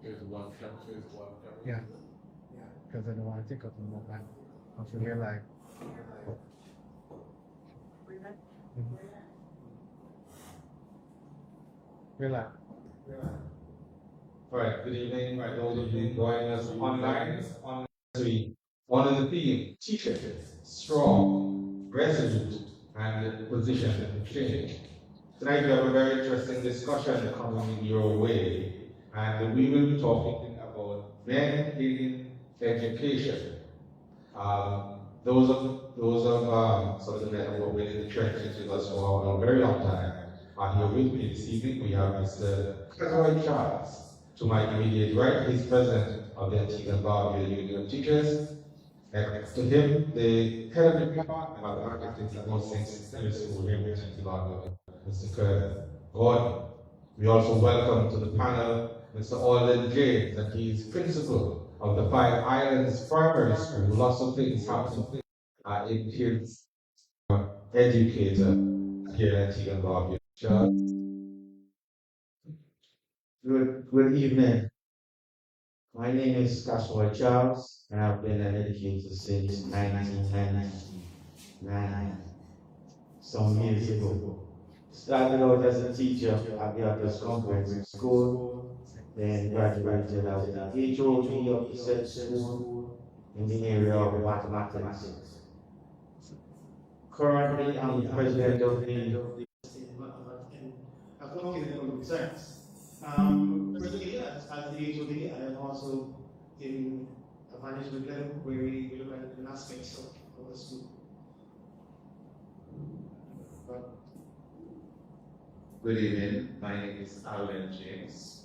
Yeah, because I don't want to take up more time. I feel like, mhm. Relax. All right, good evening, those of you joining us online. We honor the theme, teachers, strong, resolute, and position for change. Tonight we have a very interesting discussion coming your way, and we will be talking about men in education. Those of sort of the men who have been in the trenches with us for a very long time are here with me this evening. We have Mr. Kazroy Charles. To my immediate right, he's president of the Antigua and Barbuda Union of Teachers. Next to him, the head of the department of mathematics at North St. Secondary School here in Antigua and Barbuda, Mr. Kurt Gordon. We also welcome to the panel Mr. Alden James, and he's principal of the Five Islands Primary School. Lots of things happen in his educator here at Antigua and Barbuda. Good evening. My name is Joshua Charles, and I've been an educator since 1999, some years ago. Started out as a teacher at the Upper Comprehensive School, then graduated as the HOD of the said school in the area of mathematics. Currently, I'm the president of the accounting and economic science. Presently, as the HOD, I am also in a management level where we look at different aspects of the school. Good evening. My name is Alden James.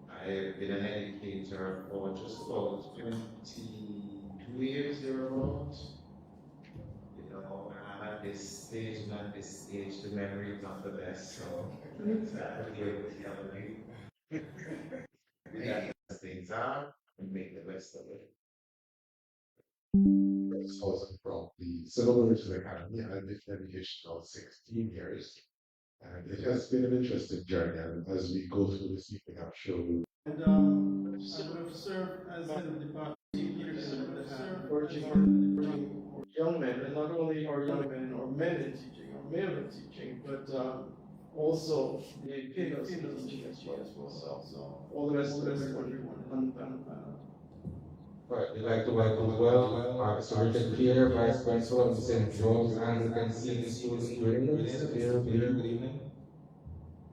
I've been an educator for just about 22 years thereabouts. You know, I'm at this stage, not this stage, the memory is not the best, so I forgive me. We got as things are and make the best of it. Also from the Civil Liberties Academy. I've been in education for 16 years. And it has been an interesting journey. And as we go through this evening, I'm sure we'll. And I would have served as head of department leadership for young men, and not only our young men or men in teaching or male in teaching, but also the females in teaching as well. So all the rest of everyone on the panel. Right, we'd like to welcome as well Mr. Richard Pierre, Vice Principal of the St. George's Anglican Senior School in Greenville. Mr. Pierre, good evening.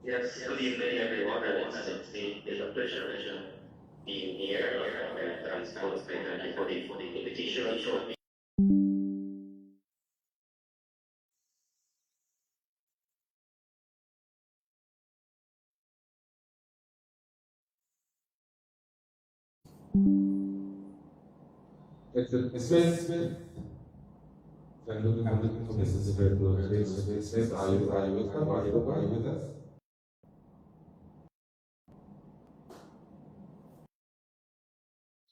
Yes, good evening, everyone. And it's a pleasure being here. Thank you for the invitation and short. It's been. I'm looking for Mrs. Smith. Are you with us? Are you with us?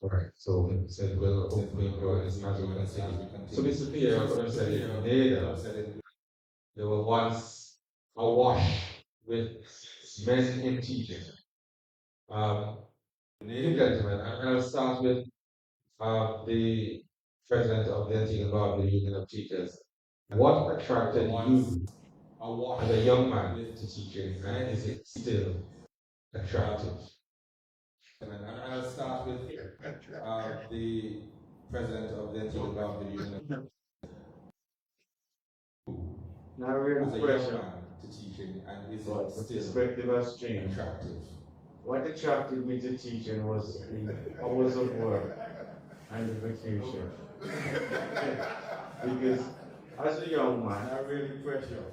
All right, so we said we'll hopefully enjoy this as we continue. So, Mr. Pierre, I was going to say, there were once awash with men in teaching. Ladies and gentlemen, I'll start with the president of the Antigua and Barbuda Union of Teachers. What attracted you as a young man to teaching, and is it still attractive? And I'll start with the president of the Antigua and Barbuda Union. Not really As a young man to teaching, and is it still perspective has changed. attractive? What attracted me to teaching was the hours of work and the vacation. Because as a young man, I really pressure.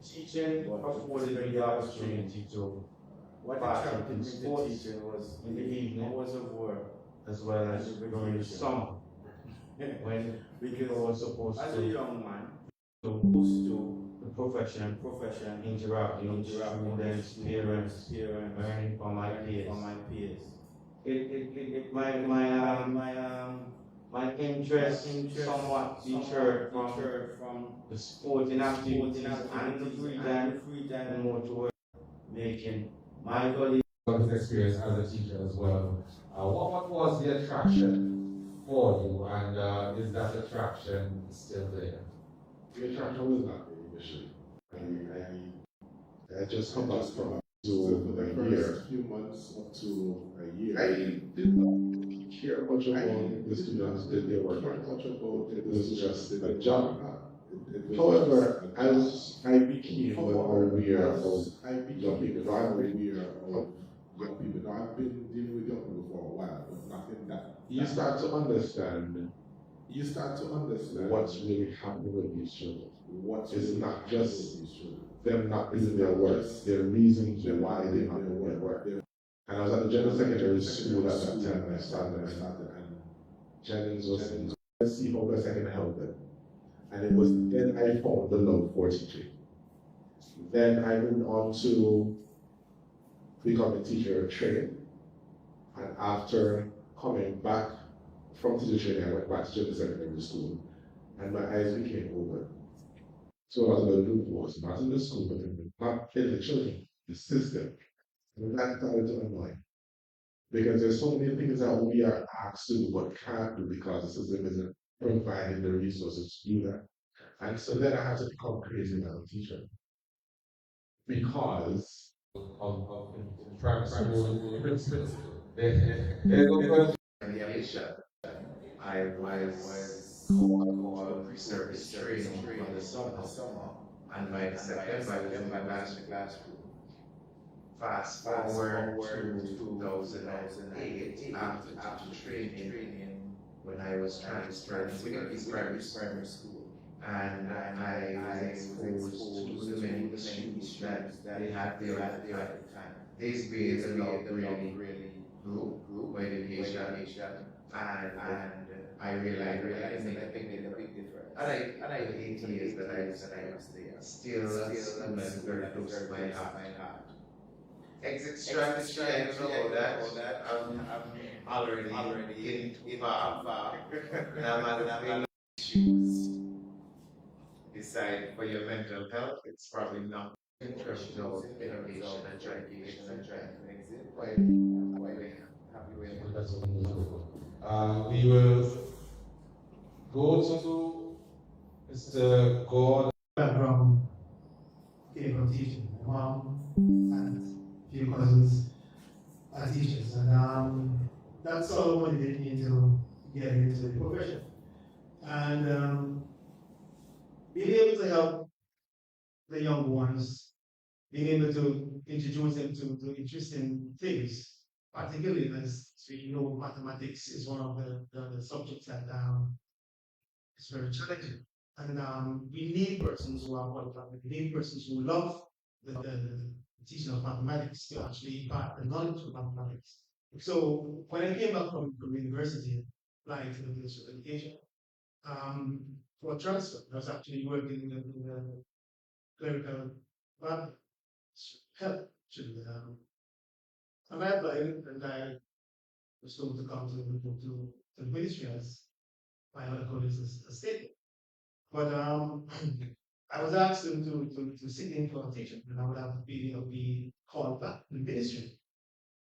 Teaching afforded me the opportunity to partake in sports in the evening, hours of work, as well as during the summer. When because I was supposed to, as a young man, to the profession, interacting with students, parents, learning from my peers. My interest somewhat deterred from the sporting activities and the free time, and more toward making my colleagues of his experience as a teacher as well. What was the attraction for you, and is that attraction still there? The attraction was not there initially. I just come back from to for the first few months up to a year. I did not care much about the students did their work. Much about it was just a job. However, as I became more aware of young people, I've been aware of young people. Now I've been dealing with young people for a while, but nothing that You start to understand what's really happening with these children. It's not just them not doing their work, there are reasons why they're not doing their work. And I was at the general secondary school at that time, and I started, and Jennings was saying, let's see how best I can help them. And it was then I found the love for teaching. Then I moved on to become a teacher training. And after coming back from teacher training, I went back to junior secondary school, and my eyes became open. So what I was going to do was not in the school, but not in the children, the system. And that started to annoy. Because there's so many things that we are asked to do but can't do because the system isn't providing the resources to do that. And so then I had to become crazy as a teacher. Because Of primary school principal. They go I was called pre-service training for the summer, and by September I was in my master classroom. Fast forward to 2008, after teacher training, when I was transferred to Winnipeg Primary School, and I was exposed to the many issues that they had there at the time. These grades are not really group education, and I realized that I made a big difference. And I 8 years that I was there, still a student very close to my heart. Exit strategy, I don't know about that. I'm already in too far. And I'm having issues. Decide for your mental health, it's probably not in terms of education and trying to exit. Quite happy with That's wonderful. We will go to Mr. God. Background came from teaching. My mom and a few cousins are teachers, and that's all motivated me to get into the profession. And being able to help the young ones, being able to introduce them to interesting things, particularly as we know mathematics is one of the subjects that is very challenging. And we need persons who are qualified. We need persons who love the teaching of mathematics to actually impart the knowledge of mathematics. So when I came back from university, applying for the Ministry of Education, for transfer, I was actually working in the clerical department, help actually. And I applied, and I was told to come to the ministry as my other colleagues as stated. But I was asked to sit in for a teacher, and I would have to be called back to the ministry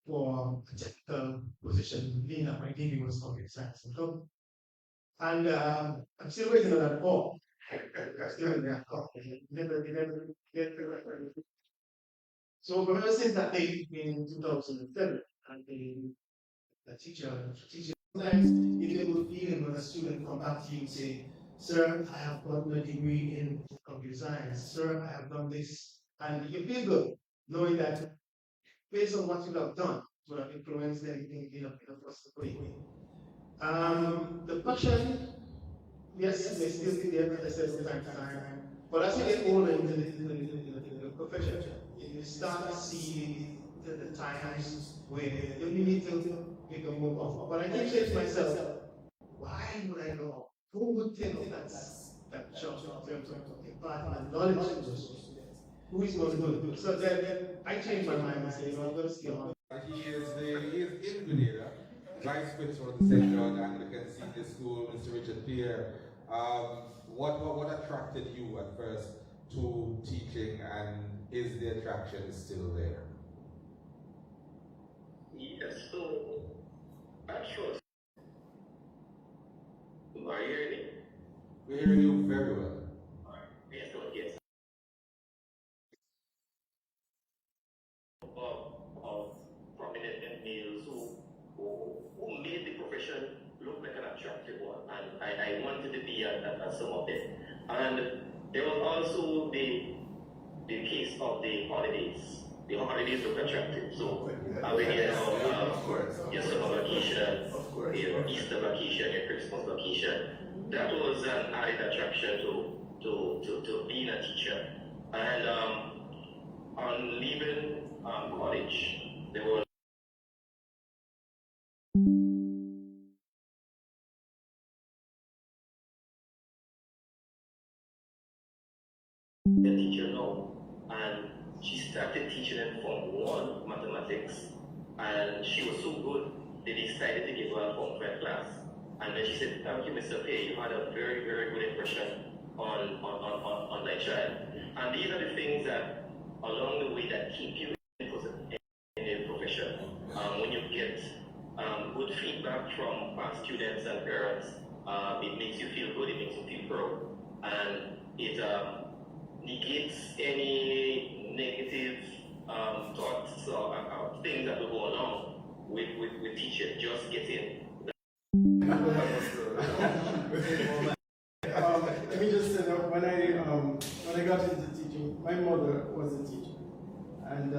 for a technical position, being that my degree was public science and government. And I'm still waiting on that call. I'm still waiting on that call. Never get the record. So ever since that day in 2007, and the teacher, sometimes if you would even when a student come back to you and say, sir, I have gotten a degree in computer science, sir, I have done this, and you feel good knowing that based on what you have done, would have influenced them in a positive way. The passion, yes, may still be there, as I said, from time to time, but as you get older into the profession, you start to see the times where you need to make a move off. But I keep saying to myself, why would I go? Who would think of that job in terms of imparting the knowledge to those students? Who is going to do it? So then I changed my mind and said, I'm going to stay on. He is in Grenada, vice principal of the St. John Anglican Senior School, Mr. Richard Pierre. What attracted you at first to teaching, and is the attraction still there? So at first, are you hearing me? We hear you very well. Yes, yes. Of prominent males who made the profession look like an attractive one, and I wanted to be at some of them. And there was also the case of the holidays. The holidays look attractive. So when you have your summer vacation, your Easter vacation, your Christmas vacation, that was an added attraction to being a teacher. And on leaving college, there was a teacher now, and she started teaching in Form 1 mathematics, and she was so good, they decided to give her a Form 5 class. And then she said, "Thank you, Mr. Pay, you had a very, very good impression on my child." And these are the things that, along the way, that keep you in a profession. When you get good feedback from past students and parents, it makes you feel good, it makes you feel proud, and it negates any negative thoughts or things that will go along with teaching. Just get in. Let me just say that when I got into teaching, my mother was a teacher, and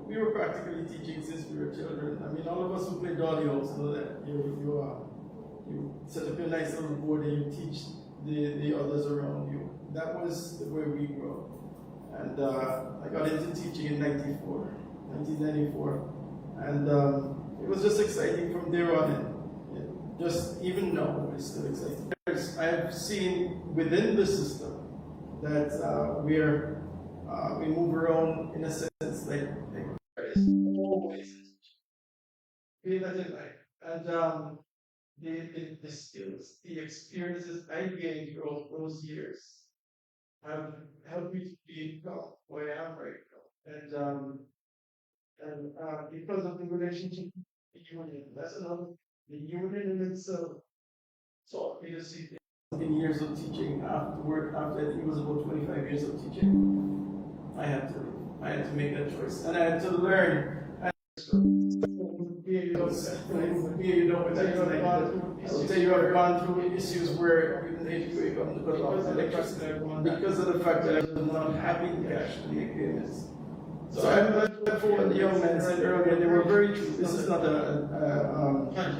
we were practically teaching since we were children. I mean, all of us who play dolly house know that you set up a nice little board and you teach the others around you. That was the way we grew up. And I got into teaching in 1994, and it was just exciting from there on in. Just even now, it's still exciting. I have seen within the system that we move around in a sense like always feel that in life. And the skills, the experiences I gained throughout those years have helped me to become where I am right now. And because of the relationship, the union, that's another. The union in itself taught me to see things. Years of teaching after I think it was about 25 years of teaching, I had to make that choice, and I had to learn. You know, I'll tell you I've gone through issues where even HQA comes to cut off electricity because of the fact that I was not having cash to make payments. So I'm glad for what the young man said earlier. They were very true. This is not a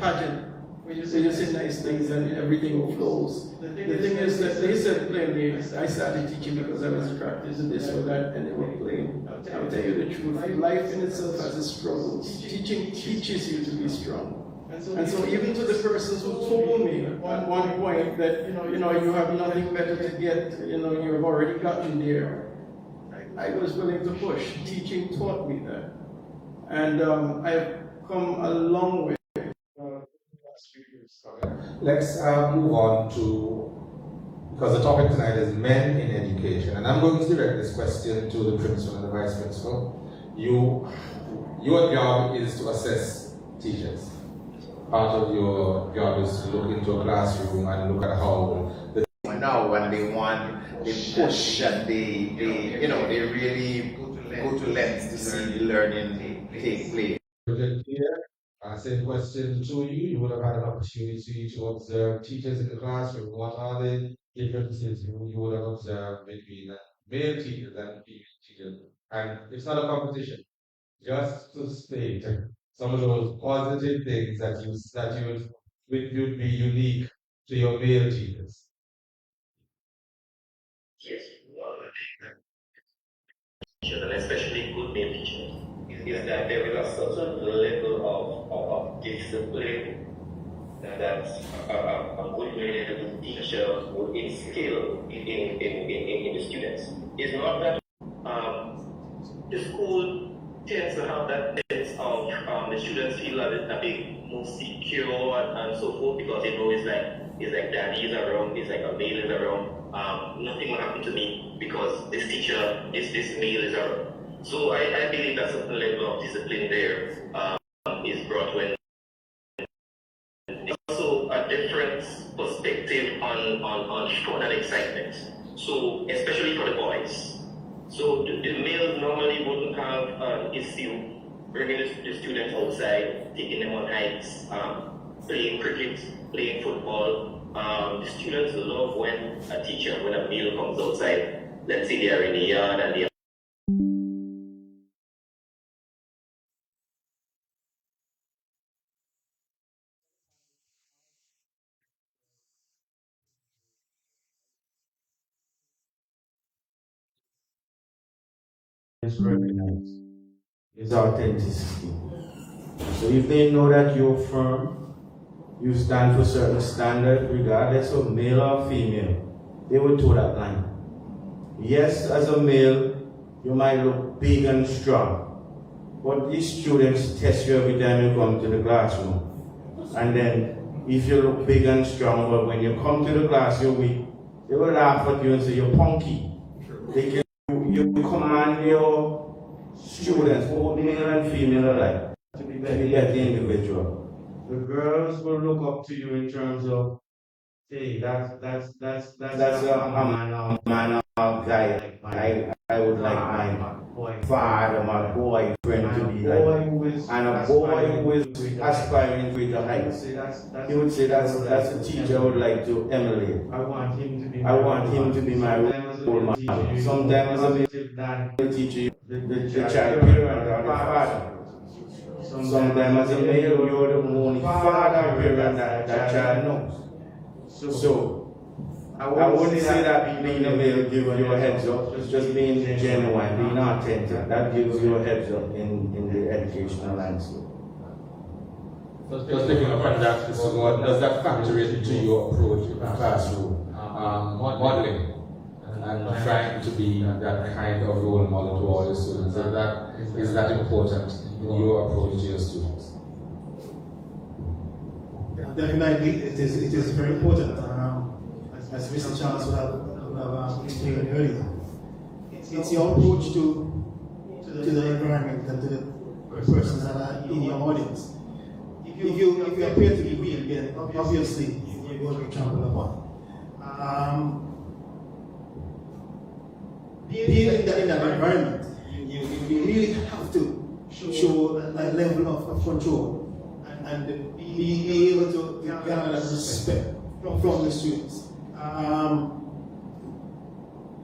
pageant where you say nice things and everything flows. The thing is that they said plainly, I started teaching because I was attracted to this or that, and they were playing. I'll tell you the truth. Life in itself has its struggles. Teaching teaches you to be strong. And so even to the persons who told me at one point that you have nothing better to get, you have already gotten there, I was willing to push. Teaching taught me that. And I've come a long way. Let's move on to, because the topic tonight is men in education, and I'm going to direct this question to the principal and the vice principal. Your job is to assess teachers. Part of your job is to look into a classroom and look at how the now when they push and they really go to lengths to see the learning take place. Same question to you. You would have had an opportunity to observe teachers in the classroom. What are the differences you would have observed between male teachers and female teachers? And it's not a competition. Just to state some of those positive things that would be unique to your male teachers. Yes, and especially good male teachers, is that there is a certain level of discipline that a good male teacher would instill in the students. It's not that the school tends to have that sense of the students feel a bit more secure and so forth, because they know it's like daddy is around, it's like a male is around. Nothing will happen to me because this teacher, this male is around. So I believe that's a level of discipline there. excitement. So, especially for the boys. So the males normally wouldn't have an issue bringing the students outside, taking them on hikes, playing cricket, playing football. The students love when a male comes outside. Let's say they are in the yard and they are Is recognized is authenticity. So if they know that you're firm, you stand for certain standards, regardless of male or female, they will toe that line. Yes, as a male, you might look big and strong, but these students test you every time you come to the classroom. And then, if you look big and strong, but when you come to the class, you're weak, they will laugh at you and say you're punky. You command your students, both male and female alike, to be better individual. The girls will look up to you in terms of, hey, that's a man or guy. I would like my father, my boyfriend to be like, and a boy who is aspiring to greater heights. He would say that's a teacher I would like to emulate. I want him to be my role model. Sometimes as a teacher, the child parent or the father. Sometimes as a male, you're the only father parent that child knows. So I wouldn't say that being a male gives you a heads up. It's just being genuine, being authentic. That gives you a heads up in the educational landscape. Just picking up on that, Mr. Gordon, does that factor into your approach to the classroom? Modeling and trying to be that kind of role model to all your students. Is that important in your approach to your students? Definitely, it is very important. As Mr. Charles would have explained earlier, it's your approach to the environment and to the persons that are in your audience. If you appear to be weak, then obviously you're going to be trampled upon. Being in that environment, you really have to show a level of control and be able to garner that respect from the students.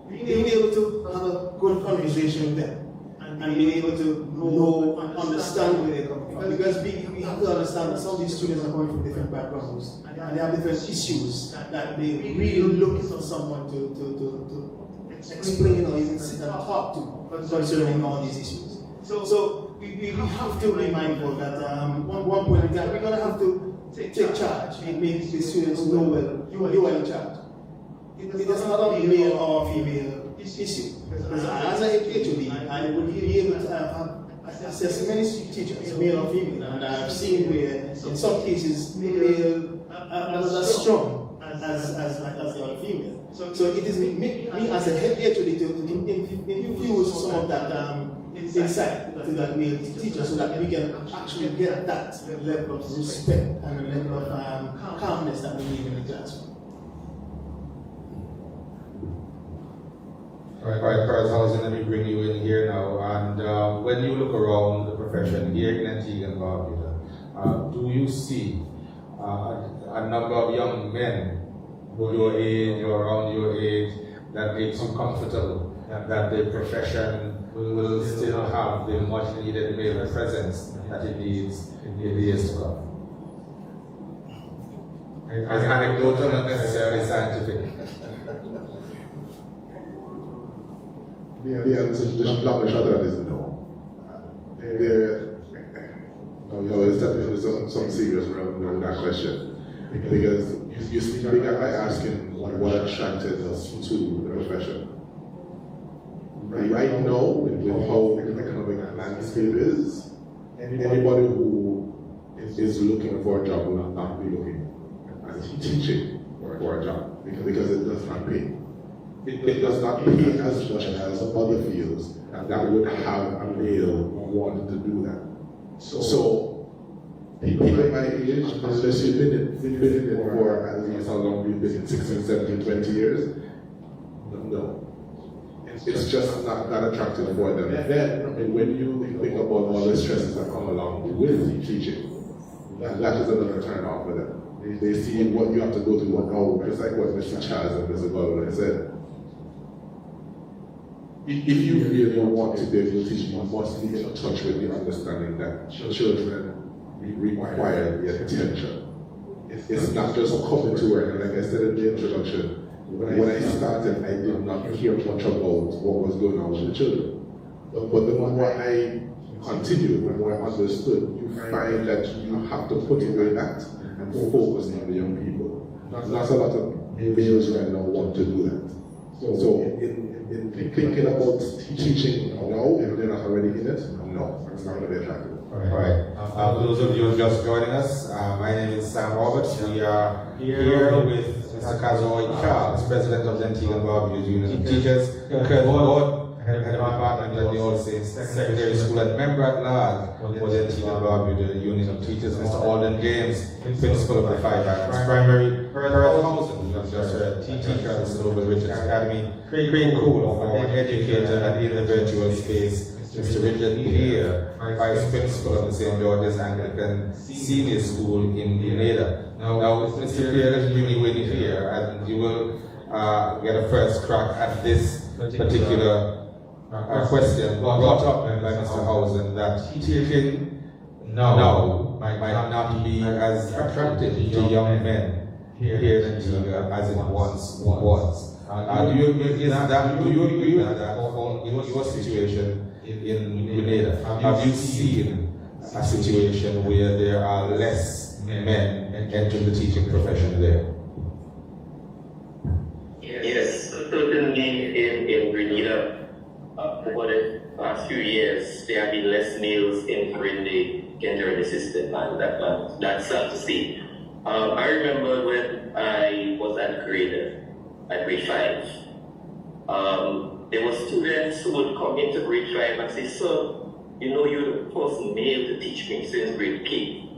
Being able to have a good conversation with them and being able to know and understand where they're coming from. Because we have to understand that some of these students are coming from different backgrounds and they have different issues that they really looking for someone to explain or even sit and talk to concerning all these issues. So we have to be mindful that one point in time we're going to have to take charge and make the students know well you are in charge. It is not a male or female issue. Because as a HOD, I would be able to assess many teachers, male or female, and I've seen where in some cases male are not as strong as the other female. So it is me as a head HOD to infuse some of that insight to that male teacher so that we can actually get that level of respect and a level of calmness that we need in the classroom. All right, Charles Housen, let me bring you in here now. And when you look around the profession here in Antigua and Barbuda, do you see a number of young men your age or around your age that makes you comfortable that the profession will still have the much needed male presence that it needs in the years to come? As anecdotal, not necessarily scientific. The answer to the long and short of that is no. It's definitely some serious around that question. Because you speak by asking what attracted us to the profession. Right now, with how the economic landscape is, anybody who is looking for a job will not be looking at teaching for a job because it does not pay. It does not pay as much as other fields that would have a male wanting to do that. So people my age, unless you've been in it for at least how long you've been in 16, 17, 20 years, No. It's just not attractive for them. Then, when you think about all the stresses that come along with teaching, that is another turn off for them. They see what you have to go through, just like what Mr. Charles and Mr. Baldwin said. If you really want to be able to teach, you must be in touch with the understanding that children require the attention. It's not just coming to work, and like I said in the introduction, when I started, I did not care much about what was going on with the children. But the more I continued, the more I understood, you find that you have to put away that and focus on the young people. Not a lot of males right now want to do that. So in thinking about teaching now, if they're not already in it, no, it's not going to be attractive. All right. For those of you just joining us, my name is Sam Roberts. We are here with Mr. Kazoy Charles, President of the Antigua and Barbuda Union of Teachers, Kurt Ward, head of department at the All Saints Secondary School and member at large for the Antigua and Barbuda Union of Teachers, Mr. Alden James, Principal of the Five Islands Primary, Perth Housing, we have just heard, teacher at the Global Richards Academy, Craig Cool, former educator and in the virtual space, Mr. Richard here, Vice Principal of the St. George's Anglican Senior School in Grenada. Now, Mr. Pierre is really waiting here, and you will get a first crack at this particular question brought up by Mr. Housen, that teaching now might not be as attractive to young men here in Antigua as it once was. Do you agree with that? Or in your situation in Grenada, have you seen a situation where there are less men entering the teaching profession there? Yes, certainly in Grenada, over the past few years, there have been less males entering the system, and that's sad to see. I remember when I was at grade 5, there were students who would come into grade 5 and say, "Sir, you know you're the first male to teach me since grade K."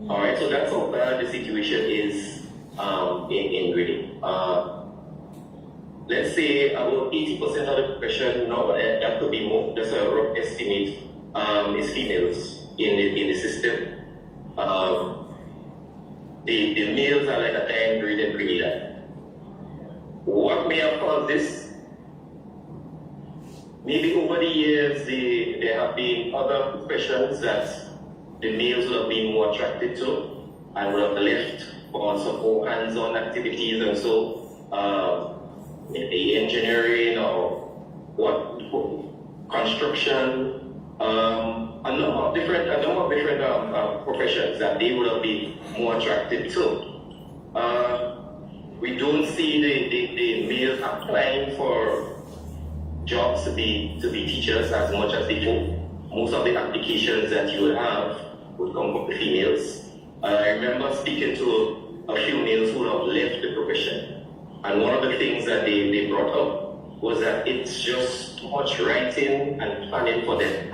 Alright, so that's how bad the situation is in grading. Let's say about 80% of the profession now, that could be more, that's a rough estimate, is females in the system. The males are like a time graded Grenada. What may have caused this? Maybe over the years, there have been other professions that the males would have been more attracted to and would have left for some more hands-on activities and so, maybe engineering or construction, a number of different professions that they would have been more attracted to. We don't see the males applying for jobs to be teachers as much as they do. Most of the applications that you would have would come from the females. I remember speaking to a few males who have left the profession, and one of the things that they brought up was that it's just too much writing and planning for them.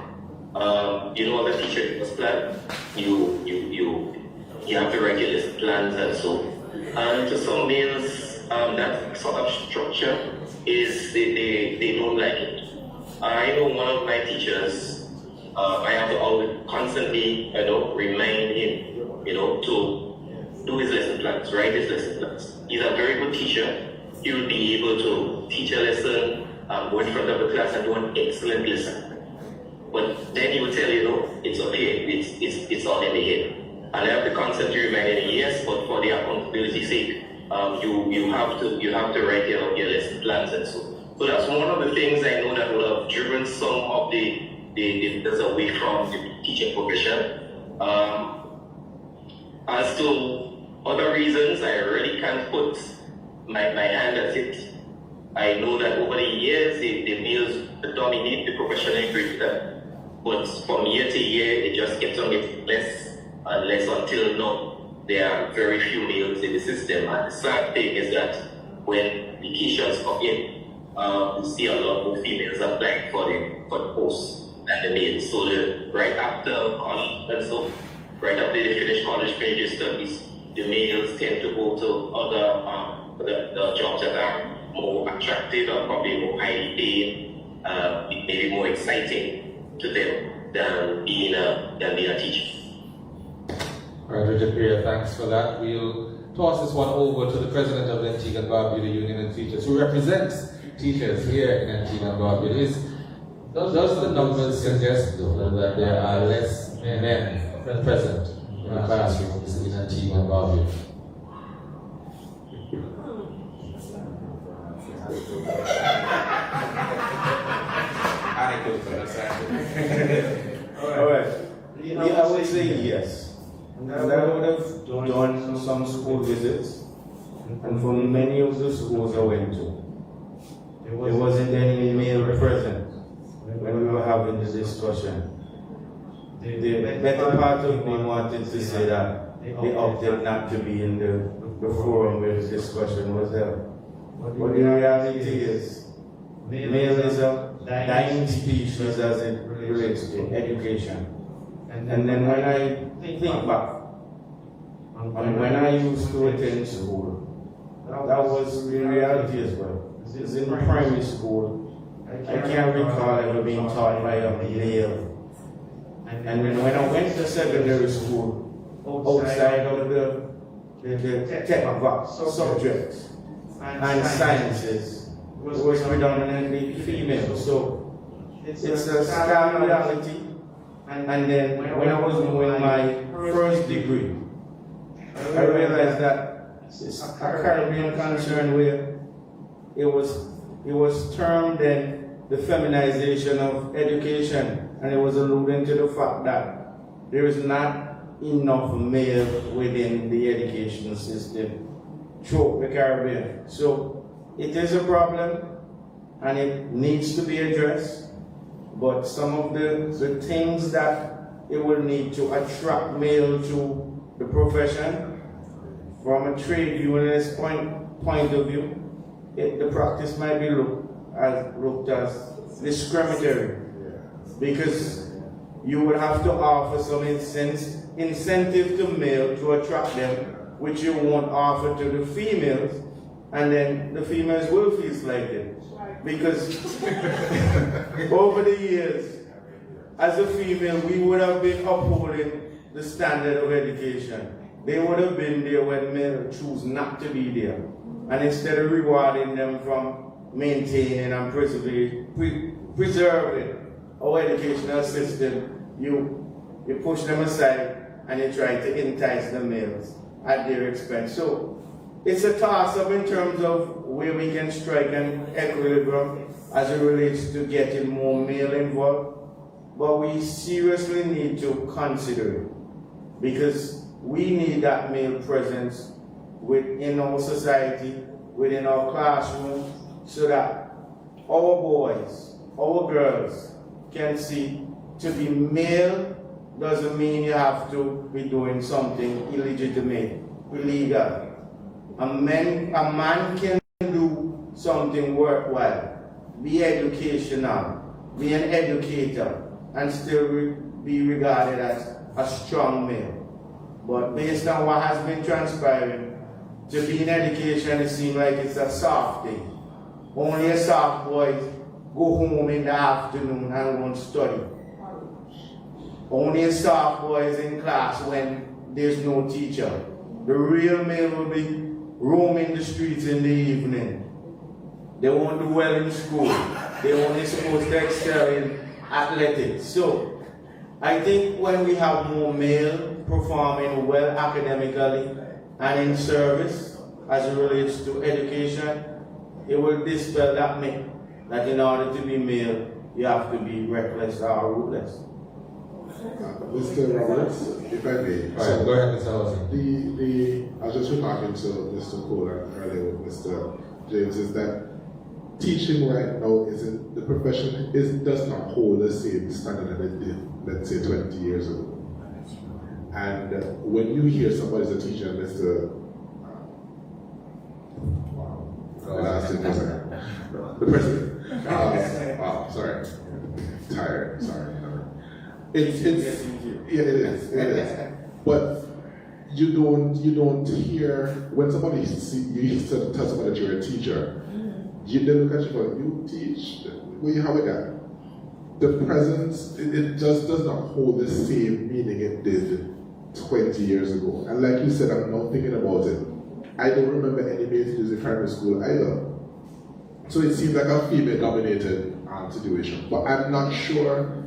You know, as a teacher was plan, you have to write your list plans and so. And to some males, that sort of structure is they don't like it. I know one of my teachers, I have to always constantly, remind him, to do his lesson plans, write his lesson plans. He's a very good teacher. He will be able to teach a lesson, go in front of the class and do an excellent lesson. But then he will tell you, it's okay, it's all in the head. And I have to constantly remind him, yes, but for the accountability sake, you have to write your lesson plans and so. So that's one of the things I know that will have driven some of the away from the teaching profession. As to other reasons, I really can't put my hand at it. I know that over the years, the males dominate the profession in Grenada, but from year to year, it just gets on getting less and less until now. There are very few males in the system, and the sad thing is that when applications come in, you see a lot more females applying for the posts than the males. So right after college and so, right after they finish college, finish their studies, the males tend to go to other the jobs that are more attractive or probably more highly paid, maybe more exciting to them than being a teacher. All right, Richard Pereira, thanks for that. We'll toss this one over to the president of the Antigua and Barbuda Union of Teachers, who represents teachers here in Antigua and Barbuda. Does the numbers suggest, though, that there are less men present in the classrooms in Antigua and Barbuda? All right. I would say yes. And I would have done some school visits, and for many of the schools I went to, there wasn't any male present when we were having the discussion. The better part of me wanted to say that they opted not to be in the forum where the discussion was held. But the reality is, male is a dying species as it relates to education. And then when I think back, and when I used to attend school, that was the reality as well. Because in primary school, I can't recall ever being taught by a male. And then when I went to secondary school, outside of the tech subjects and sciences, it was predominantly female. So it's a stark reality. And then when I was doing my first degree, I realized that it's a Caribbean concern where it was termed then the feminization of education, and it was alluding to the fact that there is not enough male within the education system throughout the Caribbean. So it is a problem and it needs to be addressed, but some of the things that it will need to attract male to the profession, from a trade unionist point of view, the practice might be looked as discriminatory, because you will have to offer some incentive to male to attract them, which you won't offer to the females, and then the females will feel slighted. Because over the years, as a female, we would have been upholding the standard of education. They would have been there when men choose not to be there. And instead of rewarding them from maintaining and preserving our educational system, you push them aside and you try to entice the males at their expense. So it's a toss-up in terms of where we can strike an equilibrium as it relates to getting more male involved. But we seriously need to consider it, because we need that male presence within our society, within our classroom, so that our boys, our girls can see to be male doesn't mean you have to be doing something illegitimate, illegal. A man can do something worthwhile, be educational, be an educator, and still be regarded as a strong male. But based on what has been transpiring, to be in education, it seems like it's a soft thing. Only a soft boy go home in the afternoon and won't study. Only a soft boy is in class when there's no teacher. The real male will be roaming the streets in the evening. They won't do well in school. They're only supposed to excel in athletics. So I think when we have more male performing well academically and in service as it relates to education, it will dispel that myth that in order to be male, you have to be reckless or ruthless. Mr. Roberts, if I may. All right, go ahead, Mr. Housen. I was just remarking to Mr. Kohler earlier with Mr. James, is that teaching right now isn't, the profession does not hold the same standard that it did, let's say, 20 years ago. And when you hear somebody's a teacher, Mr. The president. Sorry. Tired. Sorry. It is. But you don't hear when somebody you tell somebody that you're a teacher, they look at you going, you teach, where you have it at? The presence, it just does not hold the same meaning it did 20 years ago. And like you said, I'm not thinking about it. I don't remember any male teachers in primary school either. So it seems like a female-dominated situation. But I'm not sure.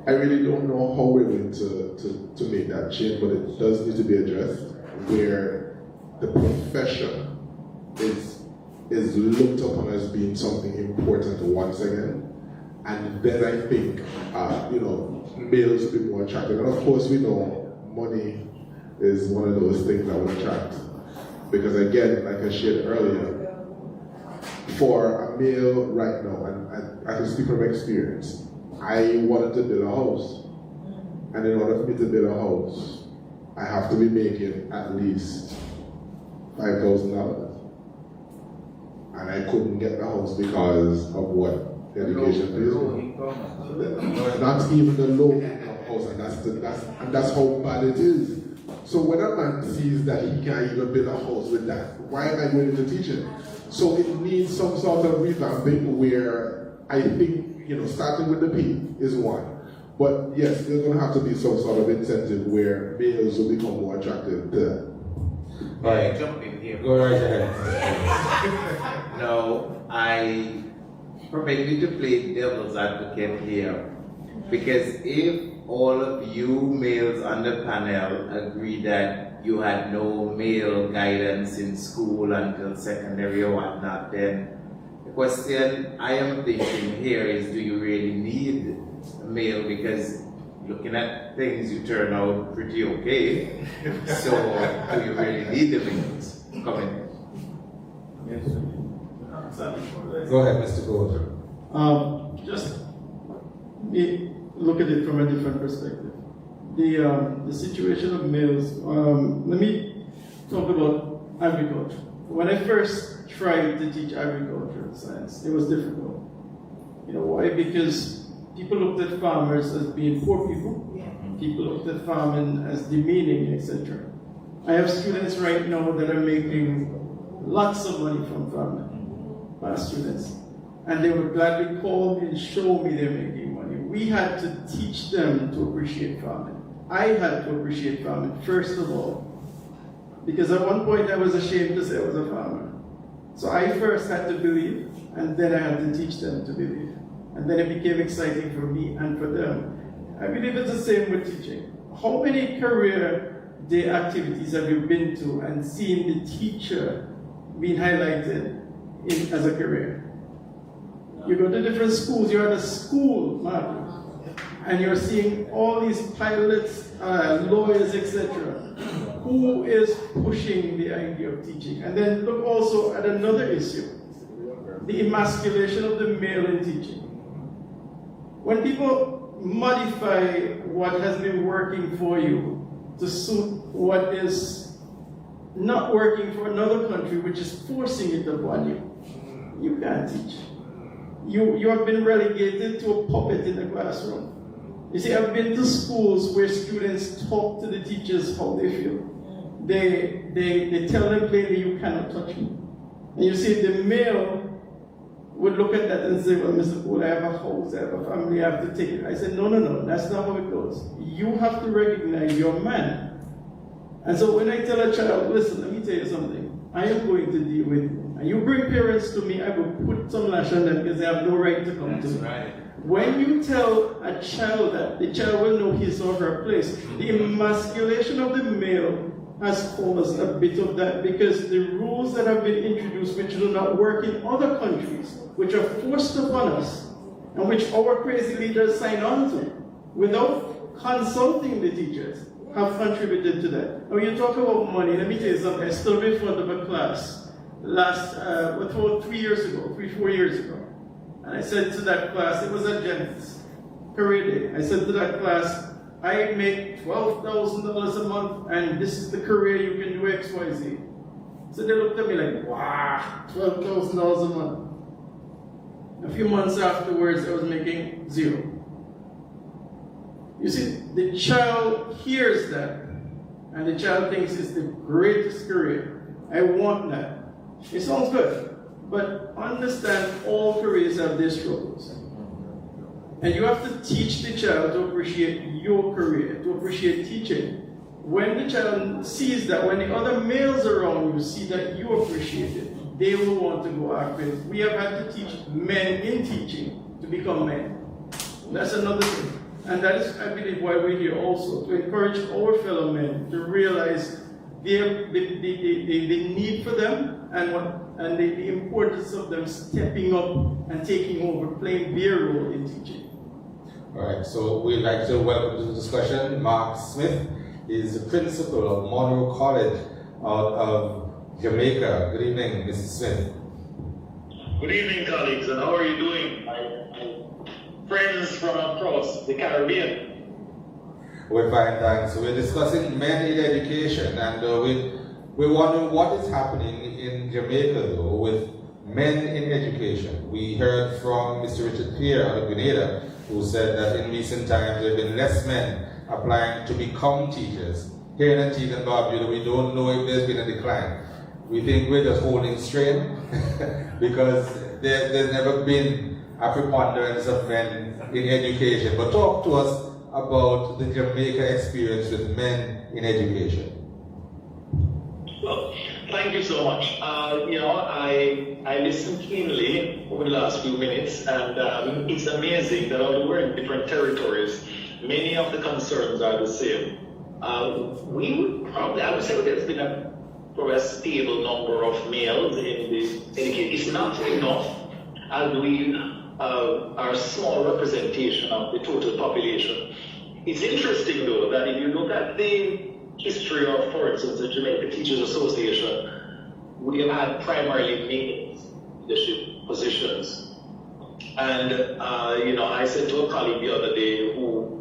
I really don't know how we're going to make that change, but it does need to be addressed, where the profession is looked upon as being something important once again. And then I think, males will be more attractive. And of course, we know money is one of those things that will attract. Because again, like I shared earlier, for a male right now, and I can speak from experience, I wanted to build a house. And in order for me to build a house, I have to be making at least $5,000. And I couldn't get the house because of what the education pays. Not even the low income house, and that's how bad it is. So when a man sees that he can't even build a house with that, why am I going to teach him? So it needs some sort of revamping where I think, starting with the P is one. But yes, there's going to have to be some sort of incentive where males will become more attractive to that. All right, jump in here. Go right ahead. No, permit me to play devil's advocate here. Because if all of you males on the panel agree that you had no male guidance in school until secondary or whatnot, then the question I am thinking here is, do you really need a male? Because looking at things, you turn out pretty okay. So, do you really need the males? Come in. Yes. Go ahead, Mr. Gold. Just look at it from a different perspective. The situation of males. Let me talk about agriculture. When I first tried to teach agricultural science, it was difficult. You know why? Because people looked at farmers as being poor people. People looked at farming as demeaning, etc. I have students right now that are making lots of money from farming, past students. And they would gladly call me and show me they're making money. We had to teach them to appreciate farming. I had to appreciate farming, first of all, because at one point I was ashamed to say I was a farmer. So I first had to believe, and then I had to teach them to believe. And then it became exciting for me and for them. I believe it's the same with teaching. How many career day activities have you been to and seen the teacher being highlighted as a career? You go to different schools, you're at a school, Mark, and you're seeing all these pilots, lawyers, etc. Who is pushing the idea of teaching? And then look also at another issue, the emasculation of the male in teaching. When people modify what has been working for you to suit what is not working for another country, which is forcing it upon you, you can't teach. You have been relegated to a puppet in the classroom. You see, I've been to schools where students talk to the teachers how they feel. They tell them plainly, you cannot touch me. And you see, the male would look at that and say, well, Mr. Cole, I have a house, I have a family, I have to take it. I said, no, that's not how it goes. You have to recognize you're a man. And so when I tell a child, listen, let me tell you something, I am going to deal with you. And you bring parents to me, I will put some lash on them because they have no right to come to me. Right. When you tell a child that, the child will know his or her place. The emasculation of the male has caused a bit of that because the rules that have been introduced, which do not work in other countries, which are forced upon us, and which our crazy leaders sign on to, without consulting the teachers, have contributed to that. Now you talk about money, let me tell you something. I stood in front of a class last, 4 years ago. And I said to that class, it was at Jennings, career day. I said to that class, I make $12,000 a month, and this is the career you can do X, Y, Z. So they looked at me like, wow, $12,000 a month. A few months afterwards, I was making $0. You see, the child hears that, and the child thinks it's the greatest career. I want that. It sounds good. But understand all careers have their struggles. And you have to teach the child to appreciate your career, to appreciate teaching. When the child sees that, when the other males around you see that you appreciate it, they will want to go after it. We have had to teach men in teaching to become men. That's another thing. And that is, I believe, why we're here also, to encourage our fellow men to realize the need for them and the importance of them stepping up and taking over, playing their role in teaching. All right, so we'd like to welcome to the discussion Mark Smith. He's the principal of Monroe College out of Jamaica. Good evening, Mr. Smith. Good evening, colleagues, and how are you doing? My friends from across the Caribbean. We're fine, thanks. We're discussing men in education, and we're wondering what is happening in Jamaica, though, with men in education. We heard from Mr. Richard Pierre out of Grenada, who said that in recent times there have been less men applying to become teachers. Here in Antigua and Barbuda, we don't know if there's been a decline. We think we're just holding straight because there's never been a preponderance of men in education. But talk to us about the Jamaica experience with men in education. Well, thank you so much. I listened keenly over the last few minutes, and it's amazing that although we're in different territories, many of the concerns are the same. I would say there's been probably a stable number of males in this education. It's not enough, as we are a small representation of the total population. It's interesting, though, that if you look at the history of, for instance, the Jamaica Teachers Association, we have had primarily male leadership positions. And, I said to a colleague the other day who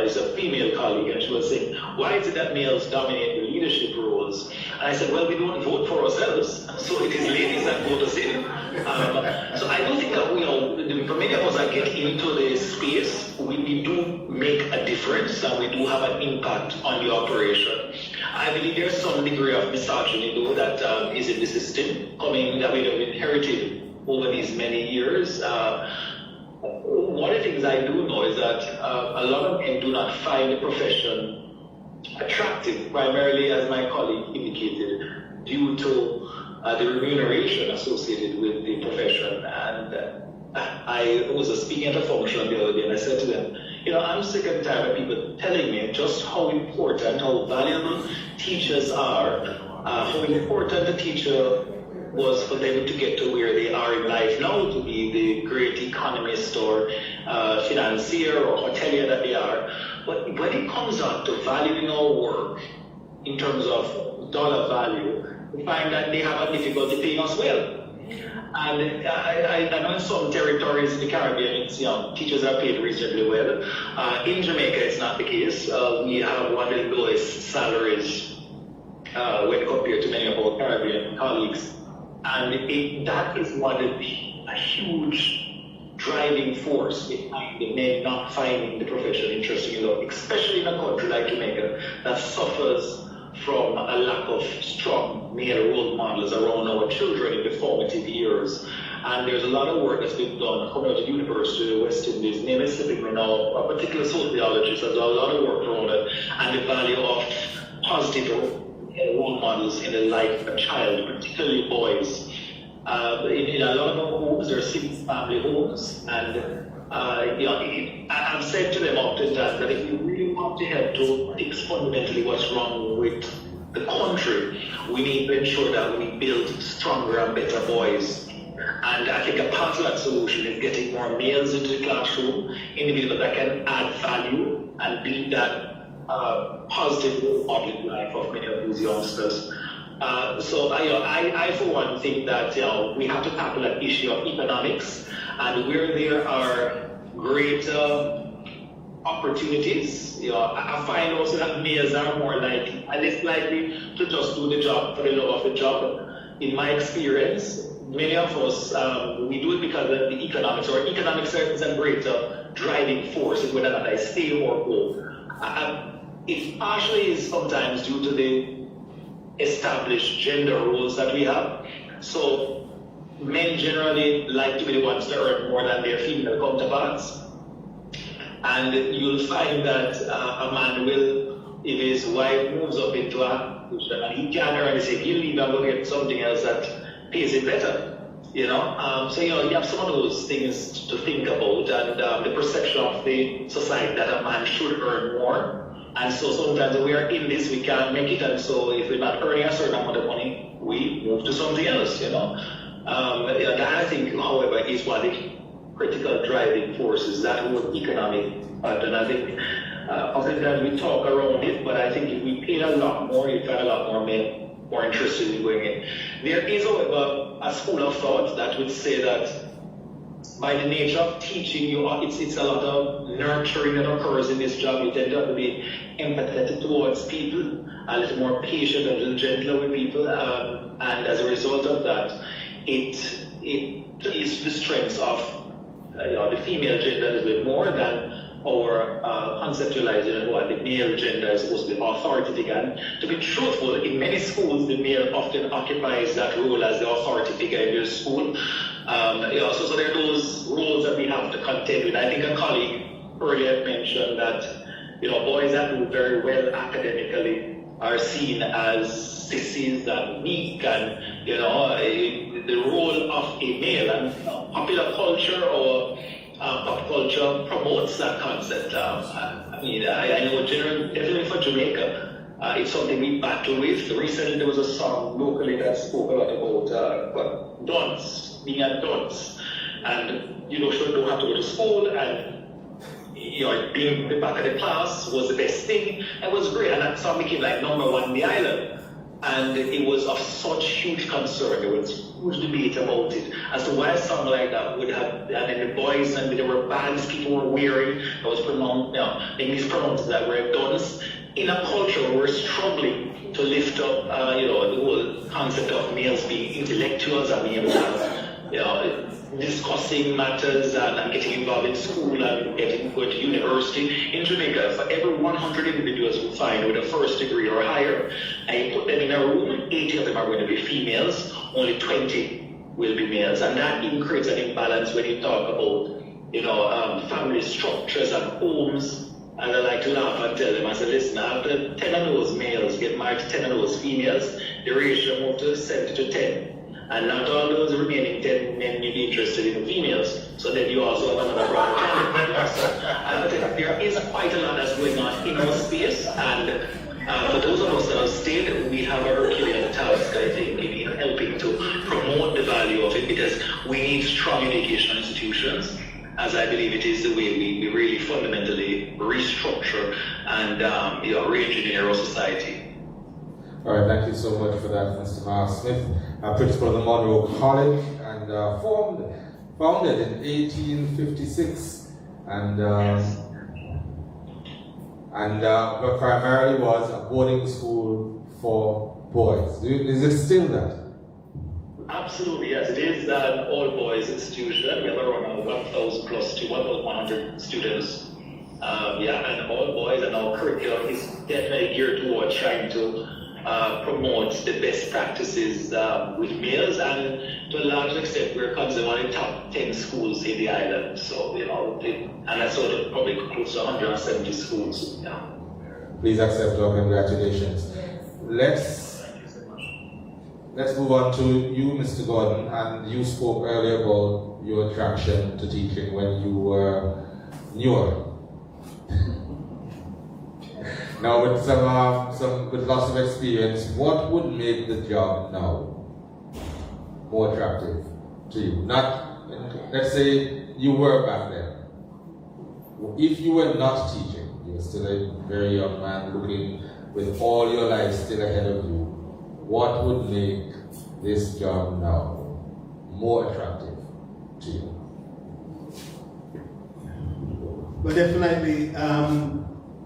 is a female colleague, and she was saying, why is it that males dominate the leadership roles? And I said, well, we don't vote for ourselves, so it is ladies that vote us in. So I do think that, for many of us that get into the space, we do make a difference, and we do have an impact on the operation. I believe there's some degree of misogyny, though, that is in the system, that we have inherited over these many years. One of the things I do know is that a lot of men do not find the profession attractive, primarily, as my colleague indicated, due to the remuneration associated with the profession. And I was speaking at a function the other day, and I said to them, I'm sick and tired of people telling me just how important, how valuable teachers are, how important a teacher was for them to get to where they are in life now, to be the great economist or financier or hotelier that they are. But when it comes down to valuing our work in terms of dollar value, we find that they have a difficulty paying us well. And I know in some territories in the Caribbean, teachers are paid reasonably well. In Jamaica, it's not the case. We have one of the lowest salaries when compared to many of our Caribbean colleagues. And that is one of a huge driving force behind the men not finding the profession interesting enough, especially in a country like Jamaica that suffers from a lack of strong male role models around our children in the formative years. And there's a lot of work that's been done coming out of the University of the West Indies. Name is slipping me now. A particular sociologist has done a lot of work around it, and the value of positive role models in the life of a child, particularly boys. In a lot of our homes, there are single family homes, and I've said to them often that if you really want to help to fix fundamentally what's wrong with the country, we need to ensure that we build stronger and better boys. And I think a part of that solution is getting more males into the classroom, individuals that can add value and be that positive role model in life of many of these youngsters. So I for one think that we have to tackle that issue of economics, and where there are great opportunities. I find also that males are more likely and less likely to just do the job for the love of the job. In my experience, many of us, we do it because of the economics, or economics is a greater driving force in whether or not I stay or go. It partially is sometimes due to the established gender roles that we have. So men generally like to be the ones to earn more than their female counterparts. And you'll find that a man will, if his wife moves up into a position and he can't earn anything, he'll leave and go get something else that pays him better. You have some of those things to think about, and the perception of the society that a man should earn more. And so sometimes we are in this, we can't make it, and so if we're not earning a certain amount of money, we move to something else, That I think, however, is one of the critical driving forces, that whole economic pattern. I think oftentimes we talk around it, but I think if we paid a lot more, you'd find a lot more men more interested in going in. There is, however, a school of thought that would say that by the nature of teaching you, it's a lot of nurturing that occurs in this job. You tend to have to be empathetic towards people, a little more patient, a little gentler with people, and as a result of that, it is the strengths of the female gender a little bit more than our conceptualizing what the male gender is supposed to be authoritative. And to be truthful, in many schools, the male often occupies that role as the authority figure in the school. So there are those roles that we have to contend with. I think a colleague earlier mentioned that boys that do very well academically are seen as sissies and weak, and the role of a male, and popular culture or pop culture promotes that concept. I know definitely for Jamaica, it's something we battle with. Recently there was a song locally that spoke a lot about dunce, being a dunce, and sure, don't have to go to school, and being the back of the class was the best thing. It was great, and that song became like #1 in the island. And it was of such huge concern. There was huge debate about it as to why a song like that would have, and then the boys, and there were bands people were wearing that was pronounced, mispronounced, that were dunce. In a culture where we're struggling to lift up, the whole concept of males being intellectuals and being able to have, discussing matters and getting involved in school and going to university. In Jamaica, for every 100 individuals you find with a first degree or higher, and you put them in a room, 80 of them are going to be females, only 20 will be males. And that creates an imbalance when you talk about, family structures and homes. And I like to laugh and tell them, I say, listen, after 10 of those males get married to 10 of those females, the ratio moved to 70 to 10. And not all those remaining 10 men may be interested in females. So then you also have another broad candidate. There is quite a lot that's going on in our space, and for those of us that have stayed, we have a Herculean task, I think, in helping to promote the value of it, because we need strong educational institutions, as I believe it is the way we really fundamentally restructure and re-engineer our society. All right, thank you so much for that, Mr. Mark Smith, principal of the Monroe College, and founded in 1856, and but primarily was a boarding school for boys. Is it still that? Absolutely, yes. It is an all-boys institution. We have around 1,000 plus to 1,100 students. And all boys, and our curriculum is definitely geared towards trying to promote the best practices with males, and to a large extent we're considered one of the top 10 schools in the island. So, and that's sort of probably close to 170 schools. Yeah. Please accept our congratulations. Let's move on to you, Mr. Gordon, and you spoke earlier about your attraction to teaching when you were newer. Now, with with lots of experience, what would make the job now more attractive to you? Let's say you were back then. If you were not teaching, you were still a very young man looking with all your life still ahead of you, what would make this job now more attractive to you? Well, definitely,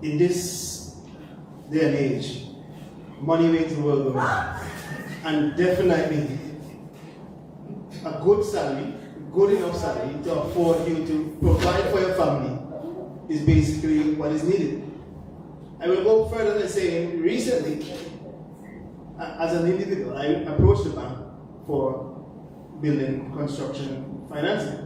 in this day and age, money makes the world go round. And definitely, a good salary, good enough salary to afford you to provide for your family is basically what is needed. I will go further than saying, recently, as an individual, I approached the bank for building construction financing.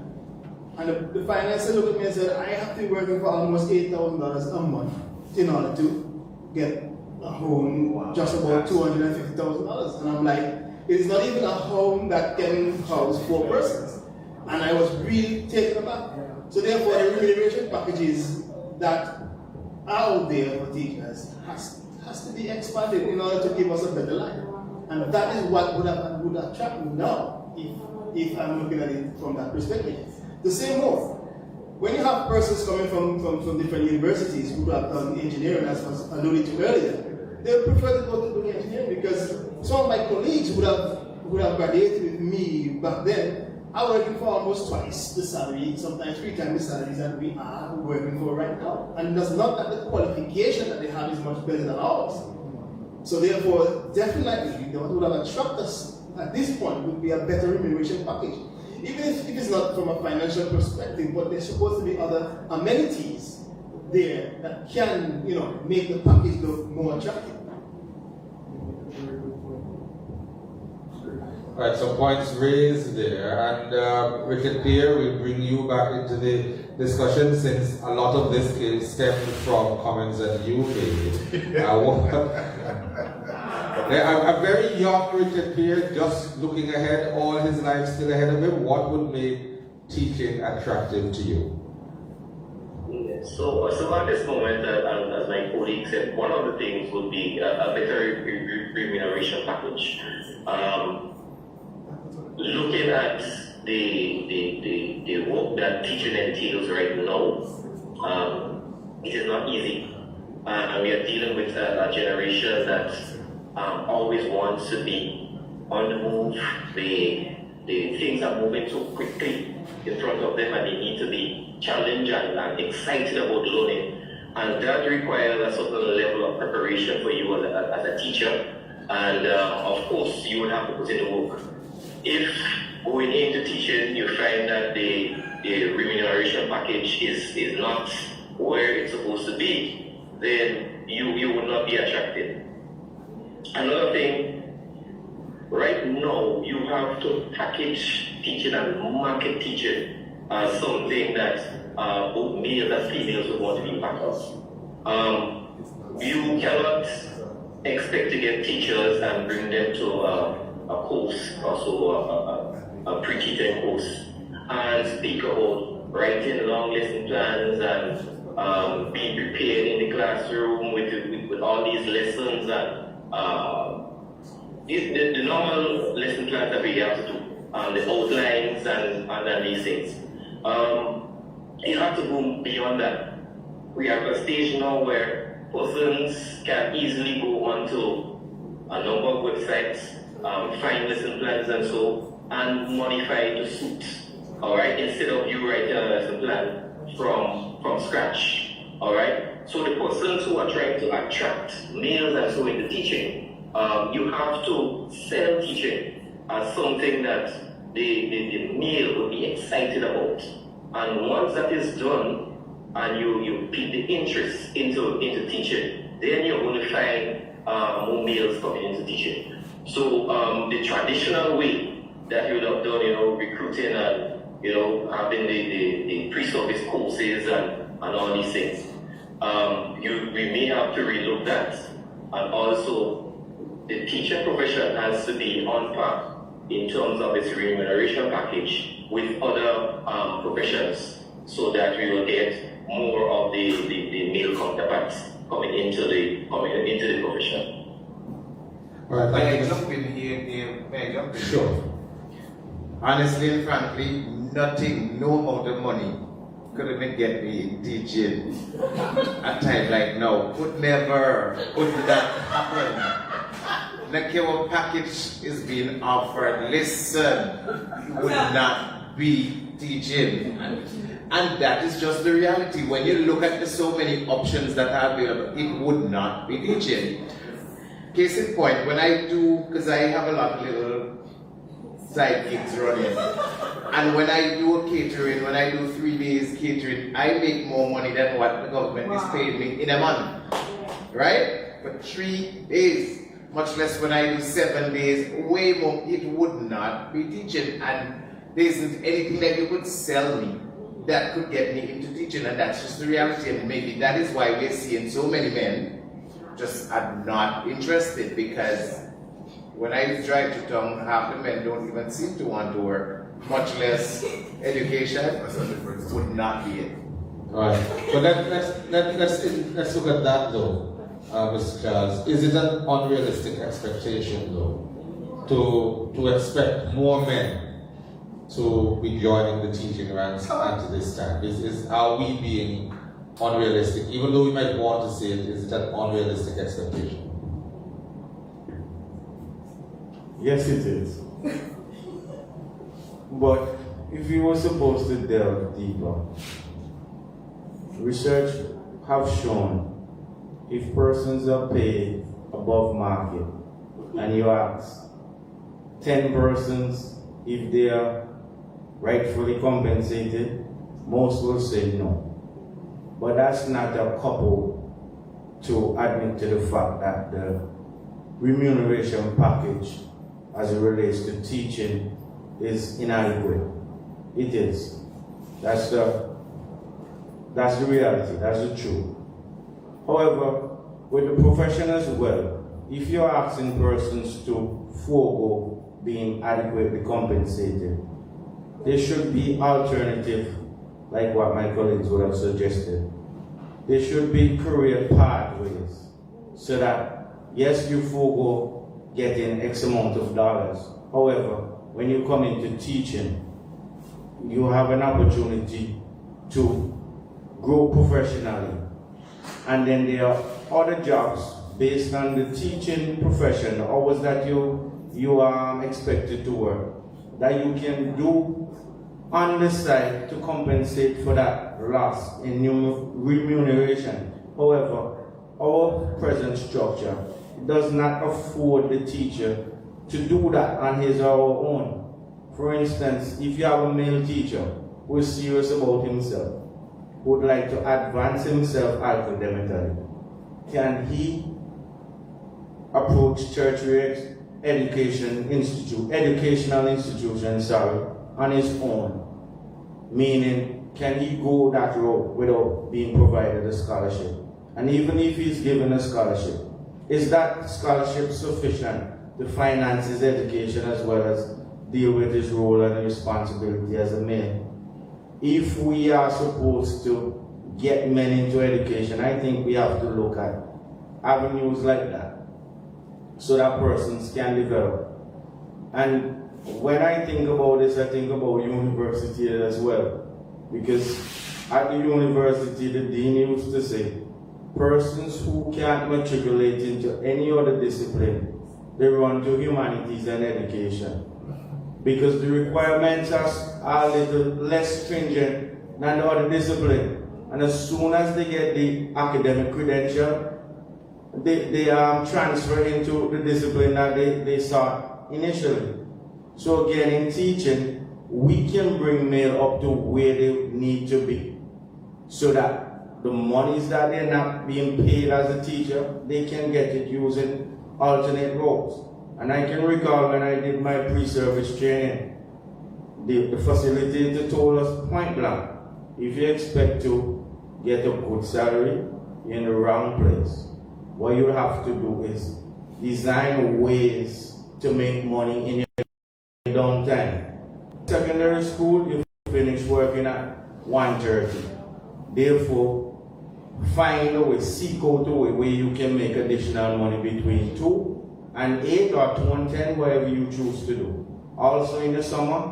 And the financer looked at me and said, I have to be working for almost $8,000 a month in order to get a home just about $250,000. And I'm like, it is not even a home that can house 4 persons. And I was really taken aback. So therefore, the remuneration packages that are out there for teachers has to be expanded in order to give us a better life. And that is what would attract me now, if I'm looking at it from that perspective. The same more. When you have persons coming from different universities who have done engineering, as was alluded to earlier, they would prefer to go to do engineering because some of my colleagues would have graduated with me back then are working for almost twice the salary, sometimes 3 times the salaries that we are working for right now. And does not that the qualification that they have is much better than ours. So therefore, definitely, what would have attracted us at this point would be a better remuneration package. Even if it is not from a financial perspective, but there's supposed to be other amenities there that can, make the package look more attractive. All right, so points raised there, and Richard Pierre, we'll bring you back into the discussion since a lot of this stemmed from comments that you made. I'm very young Richard Pierre, just looking ahead, all his life still ahead of him. What would make teaching attractive to you? So at this moment, as my colleague said, one of the things would be a better remuneration package. Looking at the work that teaching entails right now, it is not easy. And we are dealing with a generation that always wants to be on the move. The things are moving so quickly in front of them, and they need to be challenged and excited about learning. And that requires a certain level of preparation for you as a teacher. And of course, you will have to put in the work. If going into teaching, you find that the remuneration package is not where it's supposed to be, then you will not be attracted. Another thing, right now, you have to package teaching and market teaching as something that both males and females will want to be part of. You cannot expect to get teachers and bring them to a course, also a pre-teaching course, and speak about writing long lesson plans and being prepared in the classroom with all these lessons and the normal lesson plans that we have to do, the outlines and these things. You have to go beyond that. We have a stage now where persons can easily go onto a number of websites, find lesson plans and modify it to suit. All right, instead of you writing a lesson plan from scratch. All right. So the persons who are trying to attract males and so into teaching, you have to sell teaching as something that the male will be excited about. And once that is done, and you pique the interest into teaching, then you're going to find more males coming into teaching. So the traditional way that you would have done, recruiting and having the pre-service courses and all these things, we may have to relook that. And also, the teaching profession has to be on par in terms of its remuneration package with other professions, so that we will get more of the male counterparts coming into the profession. All right, May I jump in here, Dave? May I jump in? Sure. Honestly and frankly, no amount of money could even get me in teaching at time like now. Could that happen? Like your package is being offered, listen, you would not be teaching. And that is just the reality. When you look at the so many options that are available, it would not be teaching. Case in point, when I do, because I have a lot of little side gigs running, and when I do a catering, when I do 3 days catering, I make more money than what the government is paying me in a month, right? For 3 days. much less when I do 7 days, way more, it would not be teaching. And there isn't anything that you could sell me that could get me into teaching, and that's just the reality. And maybe that is why we're seeing so many men just are not interested, because when I drive to town, half the men don't even seem to want to work, much less education would not be it. Right. So let's look at that though, Mr. Charles. Is it an unrealistic expectation though to expect more men to be joining the teaching ranks at this time? Are we being unrealistic? Even though we might want to say it, is it an unrealistic expectation? Yes, it is. But if we were supposed to delve deeper, research have shown if persons are paid above market and you ask 10 persons if they are rightfully compensated, most will say no. But that's not a couple to admit to the fact that the remuneration package as it relates to teaching is inadequate. It is. That's the reality, that's the truth. However, with the profession as well, if you're asking persons to forego being adequately compensated, there should be alternative, like what my colleagues would have suggested. There should be career pathways so that, yes, you forego getting X amount of dollars. However, when you come into teaching, you have an opportunity to grow professionally. And then there are other jobs based on the teaching profession, the hours that you are expected to work, that you can do on the side to compensate for that loss in remuneration. However, our present structure does not afford the teacher to do that on his or her own. For instance, if you have a male teacher who is serious about himself, who would like to advance himself academically, can he approach tertiary educational institutions on his own? Meaning, can he go that road without being provided a scholarship? And even if he's given a scholarship, is that scholarship sufficient to finance his education as well as deal with his role and responsibility as a male? If we are supposed to get men into education, I think we have to look at avenues like that so that persons can develop. And when I think about this, I think about university as well. Because at the university, the dean used to say, persons who can't matriculate into any other discipline, they run to humanities and education. Because the requirements are a little less stringent than the other discipline. And as soon as they get the academic credential, they transfer into the discipline that they sought initially. So again, in teaching, we can bring male up to where they need to be, so that the monies that they're not being paid as a teacher, they can get it using alternate roles. And I can recall when I did my pre-service training, the facilitator told us point blank, if you expect to get a good salary, you're in the wrong place. What you have to do is design ways to make money in your downtime. Secondary school, you finish working at 1:30. Therefore, find a way, seek out a way where you can make additional money between 2 and 8 or 2 and 10, whatever you choose to do. Also in the summer,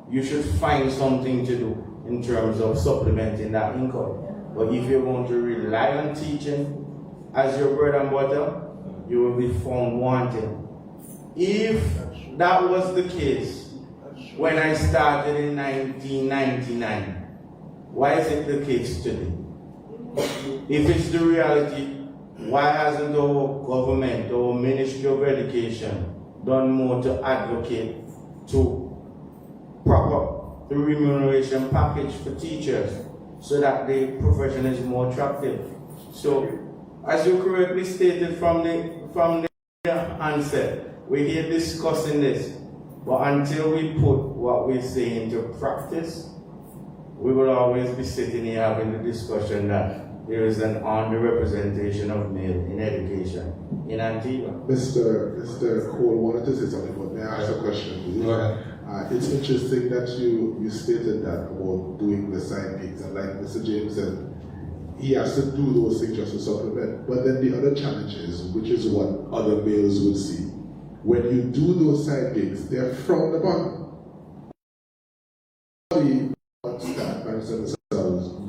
you should find something to do in terms of supplementing that income. But if you're going to rely on teaching as your bread and butter, you will be found wanting. If that was the case when I started in 1999, why is it the case today? If it's the reality, why hasn't our government or Ministry of Education done more to advocate to prop up the remuneration package for teachers so that the profession is more attractive? So, as you correctly stated from the answer. We're here discussing this, but until we put what we say into practice, we will always be sitting here having the discussion that there is an underrepresentation of male in education in Antigua. Mr. Cole wanted to say something, but may I ask a question, please? Go ahead. It's interesting that you stated that about doing the side gigs, and like Mr. James said, he has to do those things just to supplement. But then the other challenge is, which is what other males would see, when you do those side gigs, they're frowned upon.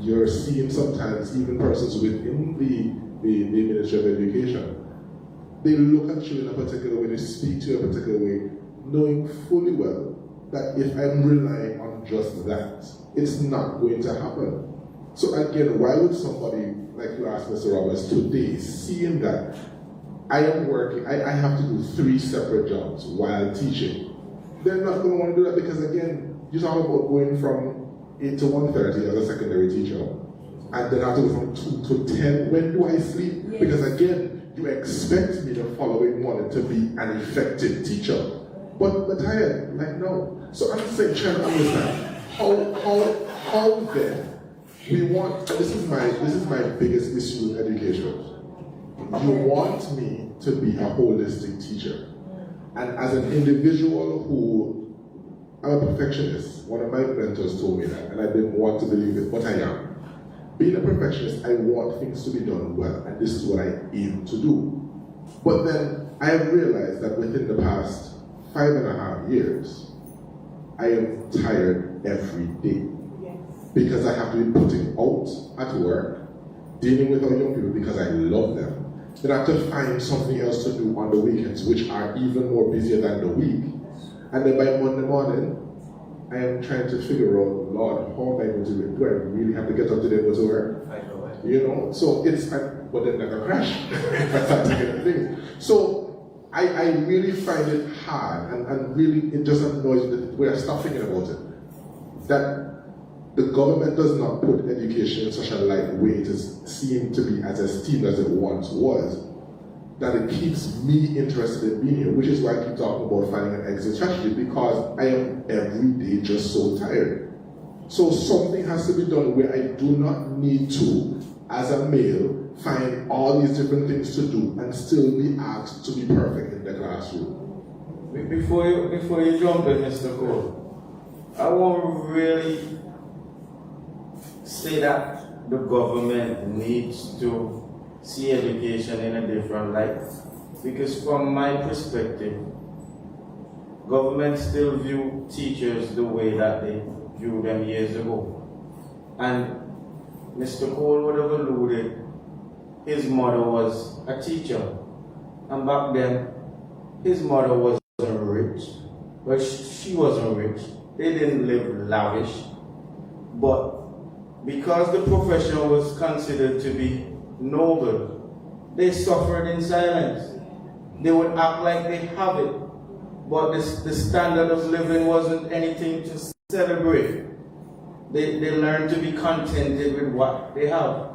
You're seeing sometimes even persons within the Ministry of Education, they look at you in a particular way, they speak to you in a particular way, knowing fully well that if I'm relying on just that, it's not going to happen. So again, why would somebody, like you asked Mr. Roberts today, seeing that I am working, I have to do 3 separate jobs while teaching, they're not going to want to do that because again, you talk about going from 8 to 1:30 as a secondary teacher, and then I have to go from 2 to 10. When do I sleep? Yes. Because again, you expect me the following morning to be an effective teacher, but tired, like no. So I'm saying, trying to understand how then we want. This is my biggest issue with education. You want me to be a holistic teacher, and as an individual who I'm a perfectionist. One of my mentors told me that, and I didn't want to believe it, but I am. Being a perfectionist, I want things to be done well, and this is what I aim to do. But then I have realized that within the past 5.5 years, I am tired every day. Because I have to be putting out at work, dealing with our young people because I love them. Then I have to find something else to do on the weekends, which are even more busier than the week. And then by Monday morning, I am trying to figure out, Lord, how am I going to do it? Do I really have to get up today and go to work? You know, so it's, but then never crash. That's not the thing. So I really find it hard, and really it just annoys me that we are stop thinking about it. That the government does not put education in such a light way. It is seen to be as esteemed as it once was. That it keeps me interested in being here, which is why I keep talking about finding an exit strategy, because I am every day just so tired. So something has to be done where I do not need to, as a male, find all these different things to do and still be asked to be perfect in the classroom. Before you jump in, Mr. Cole, I won't really say that the government needs to see education in a different light, because from my perspective, government still view teachers the way that they viewed them years ago. And Mr. Cole would have alluded, his mother was a teacher, and back then his mother wasn't rich, but she wasn't rich. They didn't live lavish, but because the profession was considered to be noble, they suffered in silence. They would act like they have it, but the standard of living wasn't anything to celebrate. They learned to be contented with what they have.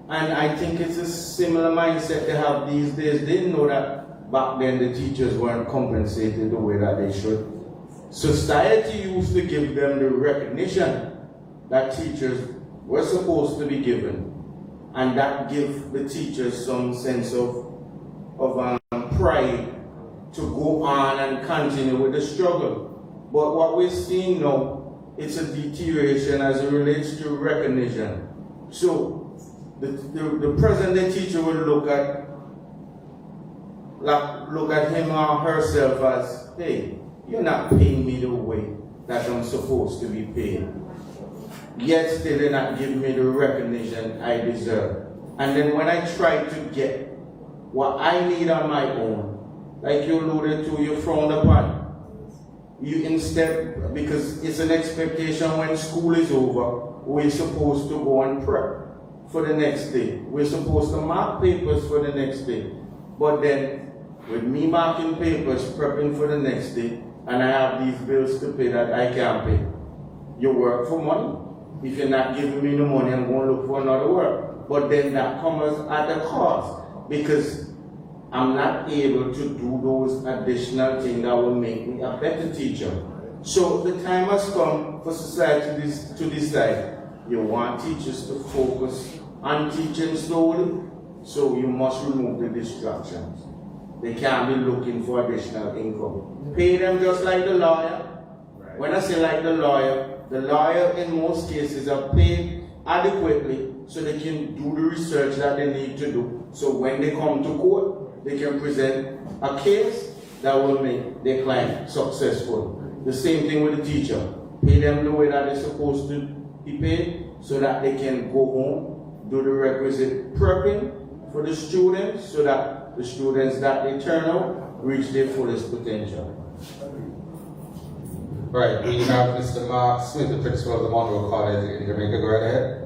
And I think it's a similar mindset they have these days. They didn't know that back then the teachers weren't compensated the way that they should. Society used to give them the recognition that teachers were supposed to be given. And that gives the teachers some sense of pride to go on and continue with the struggle. But what we're seeing now, it's a deterioration as it relates to recognition. So the present-day teacher will look at him or herself as, hey, you're not paying me the way that I'm supposed to be paid. Yet still they're not giving me the recognition I deserve. And then when I try to get what I need on my own, like you alluded to, you're frowned upon. You instead, because it's an expectation when school is over, we're supposed to go and prep for the next day. We're supposed to mark papers for the next day. But then, with me marking papers, prepping for the next day, and I have these bills to pay that I can't pay. You work for money. If you're not giving me the money, I'm going to look for another work. But then that comes at a cost, because I'm not able to do those additional things that will make me a better teacher. So the time has come for society to decide. You want teachers to focus on teaching slowly, so you must remove the distractions. They can't be looking for additional income. Pay them just like the lawyer. When I say like the lawyer in most cases are paid adequately so they can do the research that they need to do. So when they come to court, they can present a case that will make their client successful. The same thing with the teacher. Pay them the way that they're supposed to be paid so that they can go home, do the requisite prepping for the students so that the students that they turn out reach their fullest potential. Right, we have Mr. Mark Smith, the principal of the Monroe College in Jamaica. Go right ahead.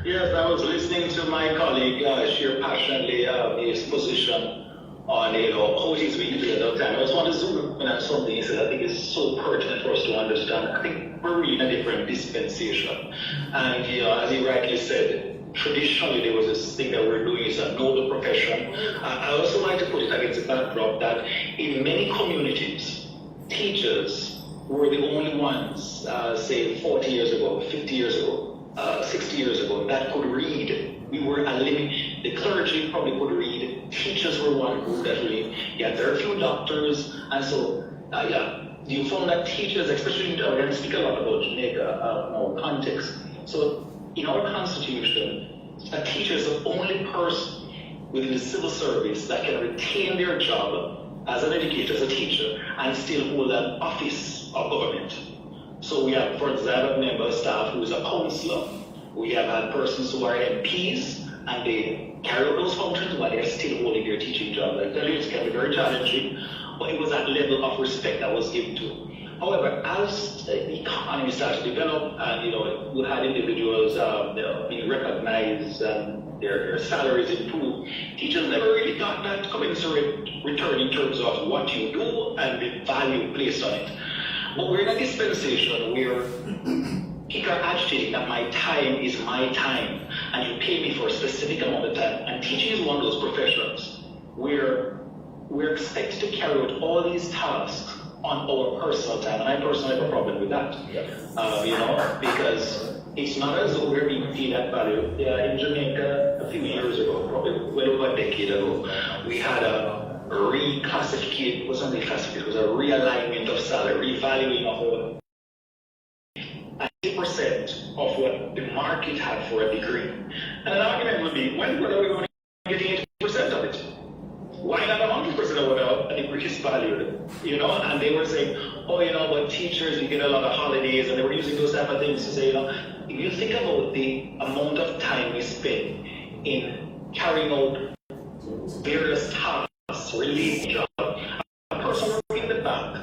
Yes, I was listening to my colleague share passionately his position on how it is we do it all the time. I just want to zoom in on something he said I think is so pertinent for us to understand. I think we're really in a different dispensation. And as he rightly said, traditionally there was this thing that we're doing is a noble profession. I also like to put it against the backdrop that in many communities, teachers were the only ones, say 40 years ago, 50 years ago, 60 years ago, that could read. We were a living, the clergy probably could read, teachers were one group that read, there are a few doctors, and so, you found that teachers, especially, we're going to speak a lot about Jamaica context. So, in our constitution, a teacher is the only person within the civil service that can retain their job as an educator, as a teacher, and still hold an office of government. So we have, for example, a member of staff who is a councillor. We have had persons who are MPs, and they carry out those functions while they're still holding their teaching job. I tell you, it can be very challenging, but it was that level of respect that was given to. However, as the economy started to develop, and we had individuals being recognized and their salaries improved, teachers never really got that commensurate return in terms of what you do and the value placed on it. But we're in a dispensation where people are agitating that my time is my time and you pay me for a specific amount of time. And teaching is one of those professions where we're expected to carry out all these tasks on our personal time. And I personally have a problem with that. Because it's not as though we're being paid that value. In Jamaica, a few years ago, probably well over a decade ago, we had a reclassification, it wasn't reclassification, it was a realignment of salary, revaluing of 80% of what the market had for a degree. And an argument would be, when are we going to get 80% of it? Why not 100% of what a degree is valued? And they were saying, but teachers, you get a lot of holidays, and they were using those type of things to say, if you think about the amount of time we spend in carrying out various tasks, related job, a person working in the bank,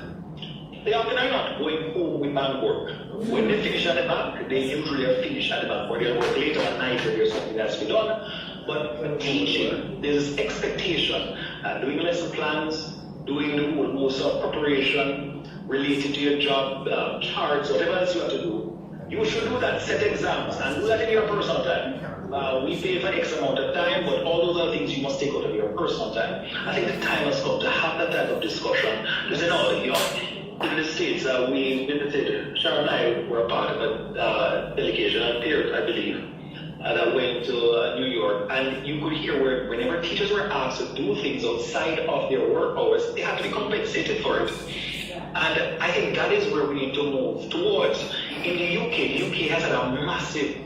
they often are not going home with bank work. When they finish at the bank, they usually are finished at the bank, or they'll work later at night if there's something that's to be done. But for teaching, there's this expectation, doing lesson plans, doing the whole most of preparation related to your job, charts, whatever else you have to do. You should do that, set exams, and do that in your personal time. We pay for X amount of time, but all those other things you must take out of your personal time. I think the time has come to have that type of discussion. Because in the States, we visited, Sharon and I were a part of a delegation, a peer, I believe, that went to New York, and you could hear where whenever teachers were asked to do things outside of their work hours, they had to be compensated for it. And I think that is where we need to move towards. In the UK has had a massive,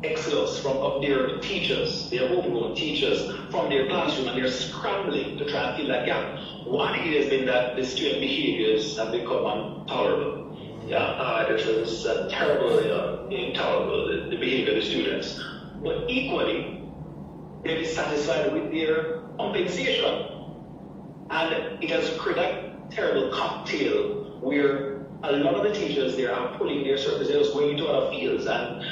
exodus of their teachers, their homegrown teachers, from their classroom, and they're scrambling to try and fill that gap. One, it has been that the student behaviors have become intolerable. This is terrible, intolerable, the behavior of the students. But equally, they're dissatisfied with their compensation. And it has created a terrible cocktail where a lot of the teachers there are pulling their services, going into other fields, and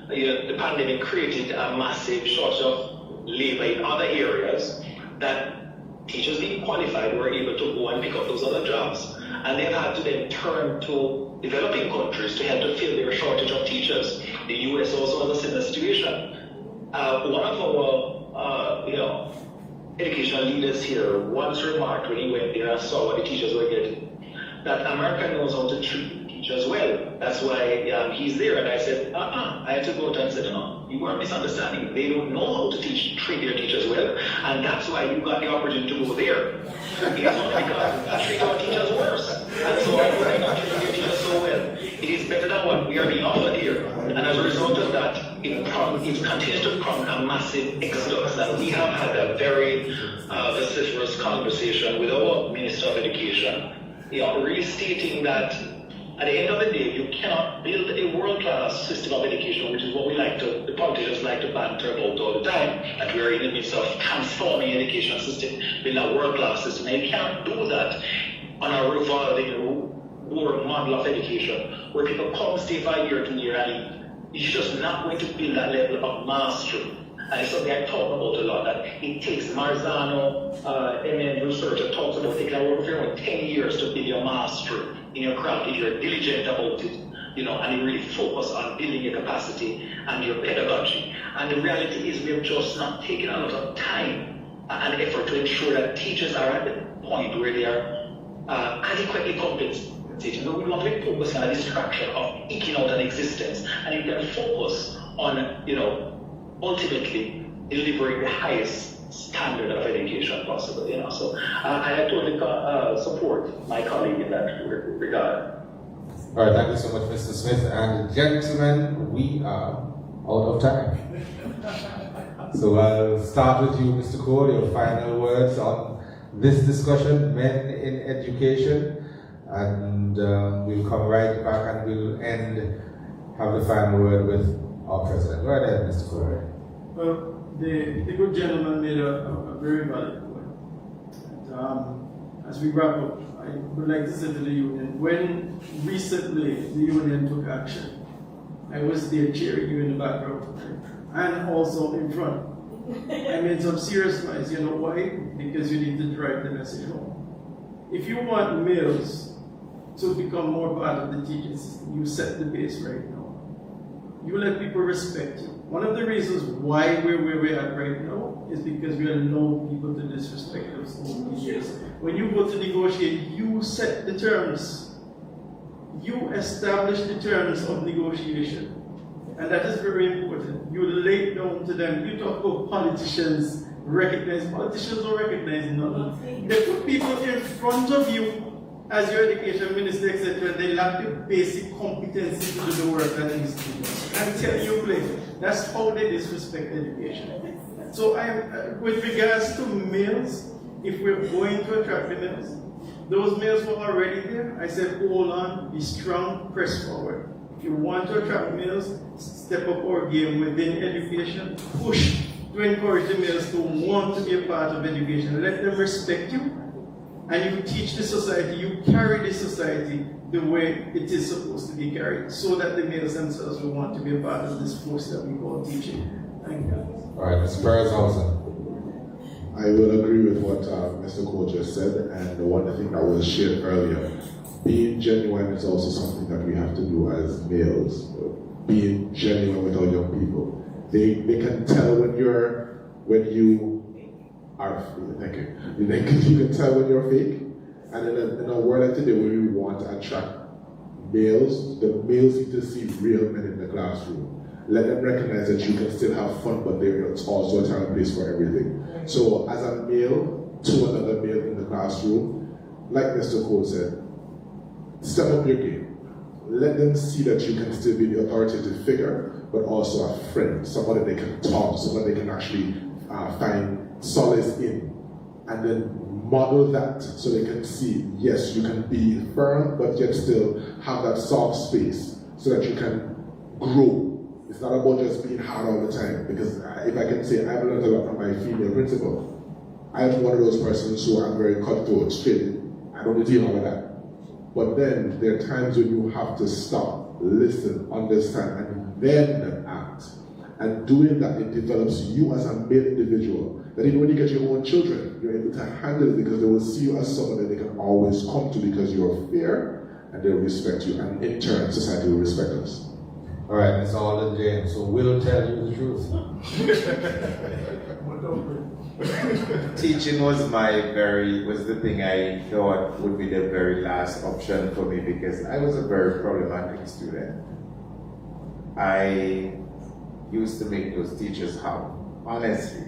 the pandemic created a massive shortage of labor in other areas that teachers being qualified were able to go and pick up those other jobs. And they've had to then turn to developing countries to help to fill their shortage of teachers. The US also has a similar situation. One of our educational leaders here once remarked when he went there and saw what the teachers were getting, that America knows how to treat teachers well. That's why he's there. And I said, I had to go out and say, no, you are misunderstanding. They don't know how to treat their teachers well. And that's why you got the opportunity to go there. It is only because I treat our teachers worse. And so I know they're not treating their teachers so well. It is better than what we are being offered here. And as a result of that, it continues to prompt a massive exodus. And we have had a very vociferous conversation with our Minister of Education, restating that at the end of the day, you cannot build a world-class system of education, which is what the politicians like to banter about all the time, that we are in the midst of transforming education system, building a world-class system. And you cannot do that on a revolving door model of education, where people come, stay for a year, 2 years, and you're just not going to build that level of mastery. And it's something I talk about a lot, that it takes Marzano, eminent researcher, talks about taking a work of your own 10 years to build your mastery in your craft if you're diligent about it, and you really focus on building your capacity and your pedagogy. And the reality is we have just not taken a lot of time and effort to ensure that teachers are at the point where they are adequately compensated. We want to focus on a distraction of eking out an existence, and you can focus on, ultimately delivering the highest standard of education possible. So I totally support my colleague in that regard. All right, thank you so much, Mr. Smith. And gentlemen, we are out of time. So I'll start with you, Mr. Cole, your final words on this discussion, men in education. And we'll come right back and we'll have the final word with our president. Go ahead, Mr. Cole. Well, the good gentleman made a very valid point. As we wrap up, I would like to say to the union, when recently the union took action, I was there cheering you in the background and also in front. I made some serious noise. You know why? Because you need to drive the message home. If you want males to become more part of the teaching system, you set the base right now. You let people respect you. One of the reasons why we're where we're at right now is because we allow people to disrespect us over the years. When you go to negotiate, you set the terms. You establish the terms of negotiation. And that is very important. You lay it down to them. You talk about politicians recognize. Politicians don't recognize nothing. They put people in front of you as your education minister, etc., they lack the basic competency to do the work that needs to be done. I'm telling you plainly, that's how they disrespect education. So with regards to males, if we're going to attract the males, those males were already there. I said, hold on, be strong, press forward. If you want to attract males, step up our game within education, push to encourage the males to want to be a part of education. Let them respect you. And you teach the society, you carry the society the way it is supposed to be carried, so that the males themselves will want to be a part of this force that we call teaching. Thank you. All right, Mr. Perez-Hausen. I will agree with what Mr. Cole just said, and the one thing that was shared earlier. Being genuine is also something that we have to do as males. Being genuine with our young people. They can tell when you are, thank you. You can tell when you're fake. And in a world like today where we want to attract males, the males need to see real men in the classroom. Let them recognize that you can still have fun, but there's also a time and place for everything. So as a male to another male in the classroom, like Mr. Cole said, step up your game. Let them see that you can still be the authoritative figure, but also a friend, somebody they can talk, somebody they can actually find solace in, and then model that so they can see, yes, you can be firm, but yet still have that soft space so that you can grow. It's not about just being hard all the time, because if I can say, I've learned a lot from my female principal. I'm one of those persons who are very cutthroat, straight. I don't deal with that. But then there are times when you have to stop, listen, understand, and then act. And doing that, it develops you as a male individual. That even when you get your own children, you're able to handle it because they will see you as someone that they can always come to because you're fair and they'll respect you. And in turn, society will respect us. All right, Ms. Alden James. So we'll tell you the truth. Teaching was the thing I thought would be the very last option for me because I was a very problematic student. I used to make those teachers howl. Honestly,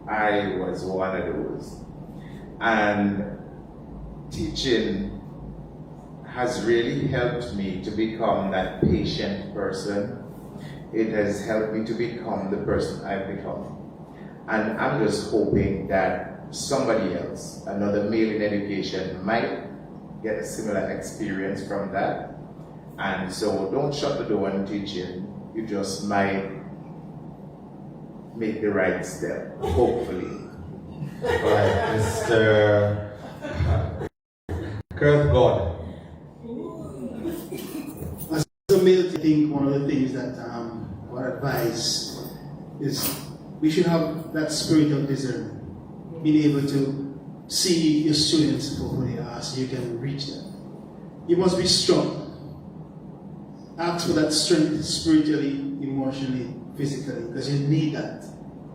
I was one of those. And teaching has really helped me to become that patient person. It has helped me to become the person I've become. And I'm just hoping that somebody else, another male in education, might get a similar experience from that. And so don't shut the door on teaching. You just might make the right step, hopefully. All right, Mr. Kurt God. As a male, I think one of the things that our advice is we should have that spirit of discernment, being able to see your students for who they are so you can reach them. You must be strong. Ask for that strength spiritually, emotionally, physically, because you need that.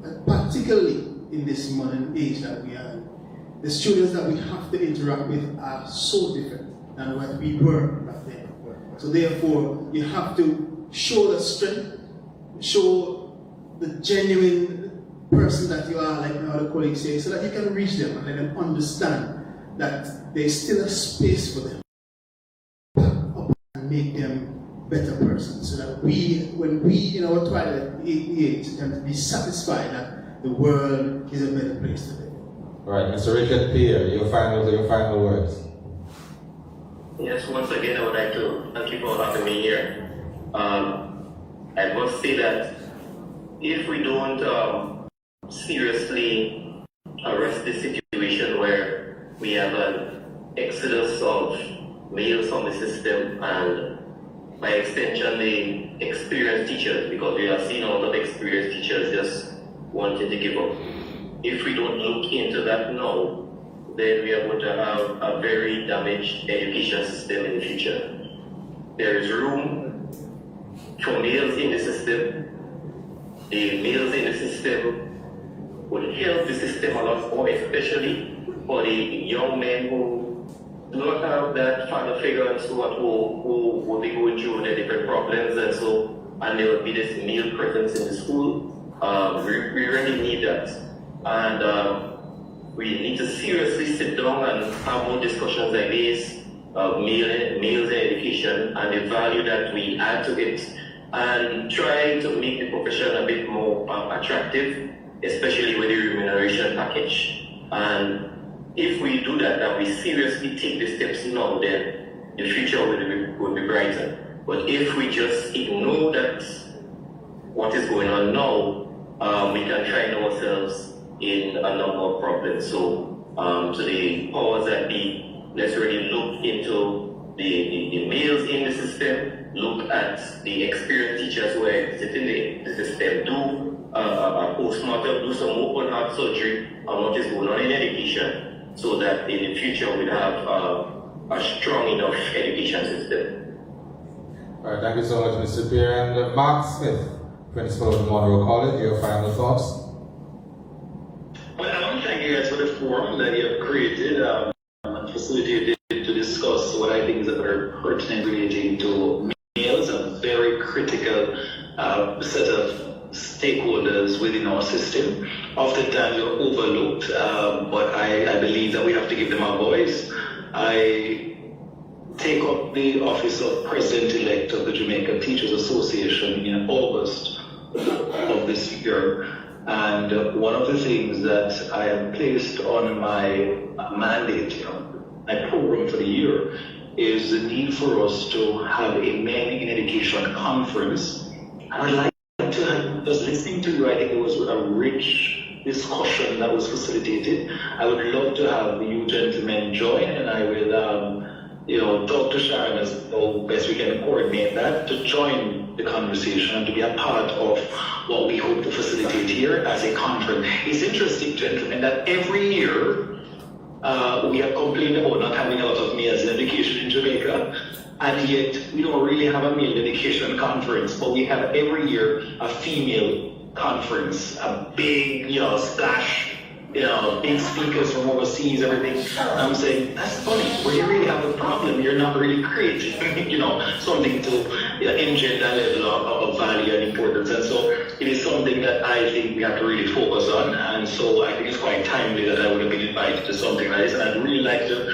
And particularly in this modern age that we are in. The students that we have to interact with are so different than what we were back then. So therefore, you have to show the strength, show the genuine person that you are, like my other colleagues say, so that you can reach them and let them understand that there's still a space for them and make them better persons, so that when we in our twilight age can be satisfied that the world is a better place to live. All right, Mr. Richard Peer, your final words. Yes, once again, I would like to thank you for having me here. I must say that if we don't seriously arrest this situation where we have an exodus of males from the system and by extension the experienced teachers, because we are seeing a lot of experienced teachers just wanting to give up. If we don't look into that now, then we are going to have a very damaged education system in the future. There is room for males in the system. The males in the system would help the system a lot more, especially for the young men who do not have that father figure and so on, who will be going through their different problems and there will be this male presence in the school. We really need that. And we need to seriously sit down and have more discussions like this of males in education and the value that we add to it, and try to make the profession a bit more attractive, especially with the remuneration package. And if we do that, and we seriously take the steps now, then the future will be brighter. But if we just ignore that, what is going on now, we can find ourselves in a number of problems. So the powers that be, let's really look into the males in the system, look at the experienced teachers who are sitting in the system, do a postmortem, do some open heart surgery on what is going on in education, so that in the future we'll have a strong enough education system. All right, thank you so much, Mr. Peer. And Mark Smith, Principal of Monroe College, your final thoughts? Well, I want to thank you guys for the forum that you have created and facilitated to discuss what I think is a very pertinent relating to males, a very critical set of stakeholders within our system. Oftentimes they're overlooked, but I believe that we have to give them a voice. I take up the office of President-elect of the Jamaica Teachers Association in August of this year. And one of the things that I have placed on my mandate, my program for the year, is the need for us to have a Men in Education conference. And I'd like to have, just listening to you, I think it was a rich discussion that was facilitated. I would love to have you gentlemen join, and I will talk to Sharon as how best we can coordinate that to join the conversation and to be a part of what we hope to facilitate here as a conference. It's interesting, gentlemen, that every year we have complained about not having a lot of males in education in Jamaica, and yet we don't really have a male education conference, but we have every year a female conference, a big, splash big speakers from overseas, everything. I'm saying, that's funny. Where you really have a problem, you're not really creating, something to engender a level of value and importance. And so it is something that I think we have to really focus on. And so I think it's quite timely that I would have been invited to something like this. And I'd really like to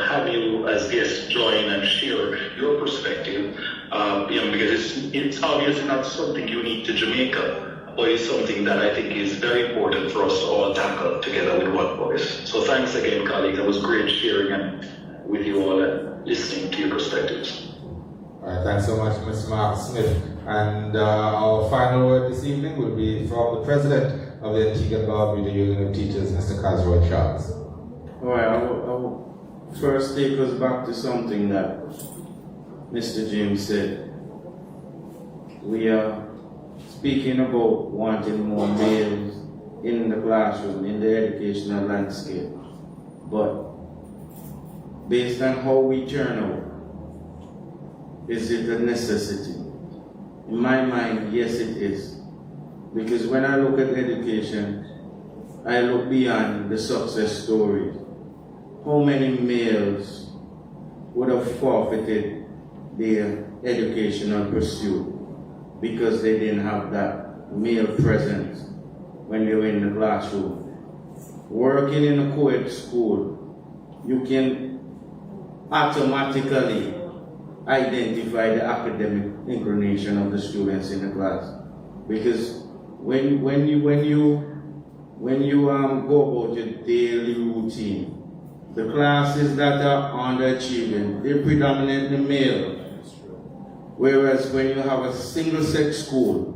have you as guests join and share your perspective, because it's obviously not something unique to Jamaica, but it's something that I think is very important for us to all tackle together with one voice. So thanks again, colleagues. It was great sharing and with you all and listening to your perspectives. All right, thanks so much, Mr. Mark Smith. And our final word this evening will be from the president of the Antigua and Barbuda Union of Teachers, Mr. Casroy Charles. All right, I will first take us back to something that Mr. James said. We are speaking about wanting more males in the classroom, in the educational landscape. But based on how we turn out, is it a necessity? In my mind, yes it is. Because when I look at education, I look beyond the success story. How many males would have forfeited their educational pursuit because they didn't have that male presence when they were in the classroom? Working in a co-ed school, you can automatically identify the academic inclination of the students in the class, because when you go about your daily routine, the classes that are underachieving, they're predominantly male. Whereas when you have a single-sex school,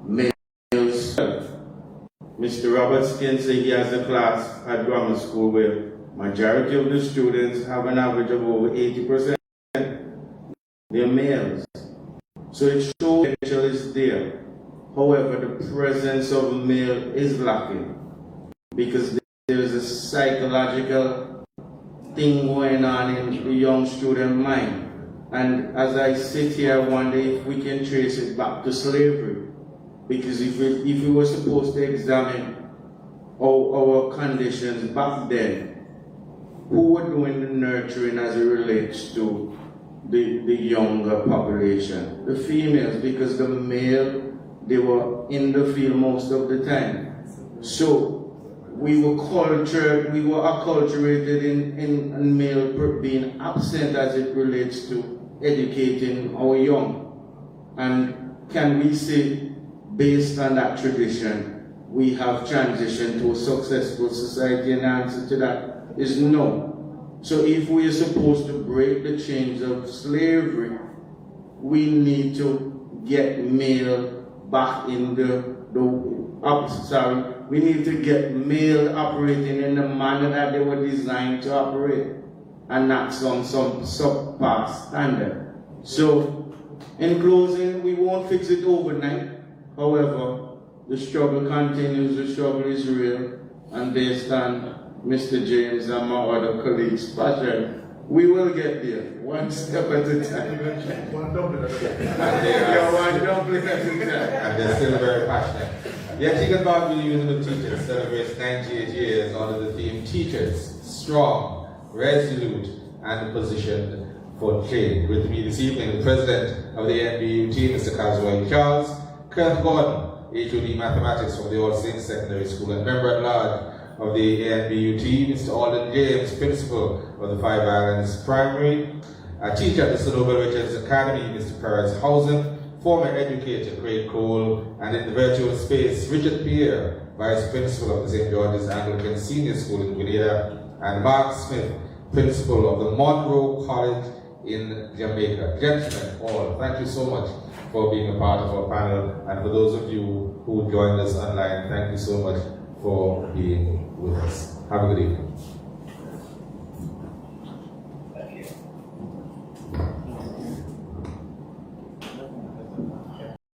males. Mr. Roberts can say he has a class at grammar school where majority of the students have an average of over 80%. They're males. So it shows potential is there. However, the presence of a male is lacking because there's a psychological thing going on in the young student mind. And as I sit here, I wonder if we can trace it back to slavery. Because if we were supposed to examine our conditions back then, who were doing the nurturing as it relates to the younger population? The females, because the male, they were in the field most of the time. So we were acculturated in male being absent as it relates to educating our young. And can we say, based on that tradition, we have transitioned to a successful society? And the answer to that is no. So if we are supposed to break the chains of slavery, we need to get male back in we need to get male operating in the manner that they were designed to operate, and not some subpar standard. So, in closing, we won't fix it overnight. However, the struggle continues, the struggle is real, and based on Mr. James and my other colleagues' passion, we will get there, one step at a time. One dumpling at a time. One dumpling at a time. And they're still very passionate. The Antigua and Barbuda Union of Teachers celebrates 98 years under the theme Teachers, Strong, Resolute, and Positioned for Change. With me this evening, the President of the A&BUT, Mr. Casroy Charles, Kenneth Gordon, HOD Mathematics from the All Saints Secondary School, and Member at Large of the A&BUT, Mr. Alden James, Principal of the Five Islands Primary, a teacher at the Sir Noble Richards Academy, Mr. Perez Housen, former educator Craig Cole, and in the virtual space, Richard Pierre, Vice Principal of the St. George's Anglican Senior School in Grenada, and Mark Smith, Principal of the Monroe College in Jamaica. Gentlemen, all, thank you so much for being a part of our panel, and for those of you who joined us online, thank you so much for being with us. Have a good evening.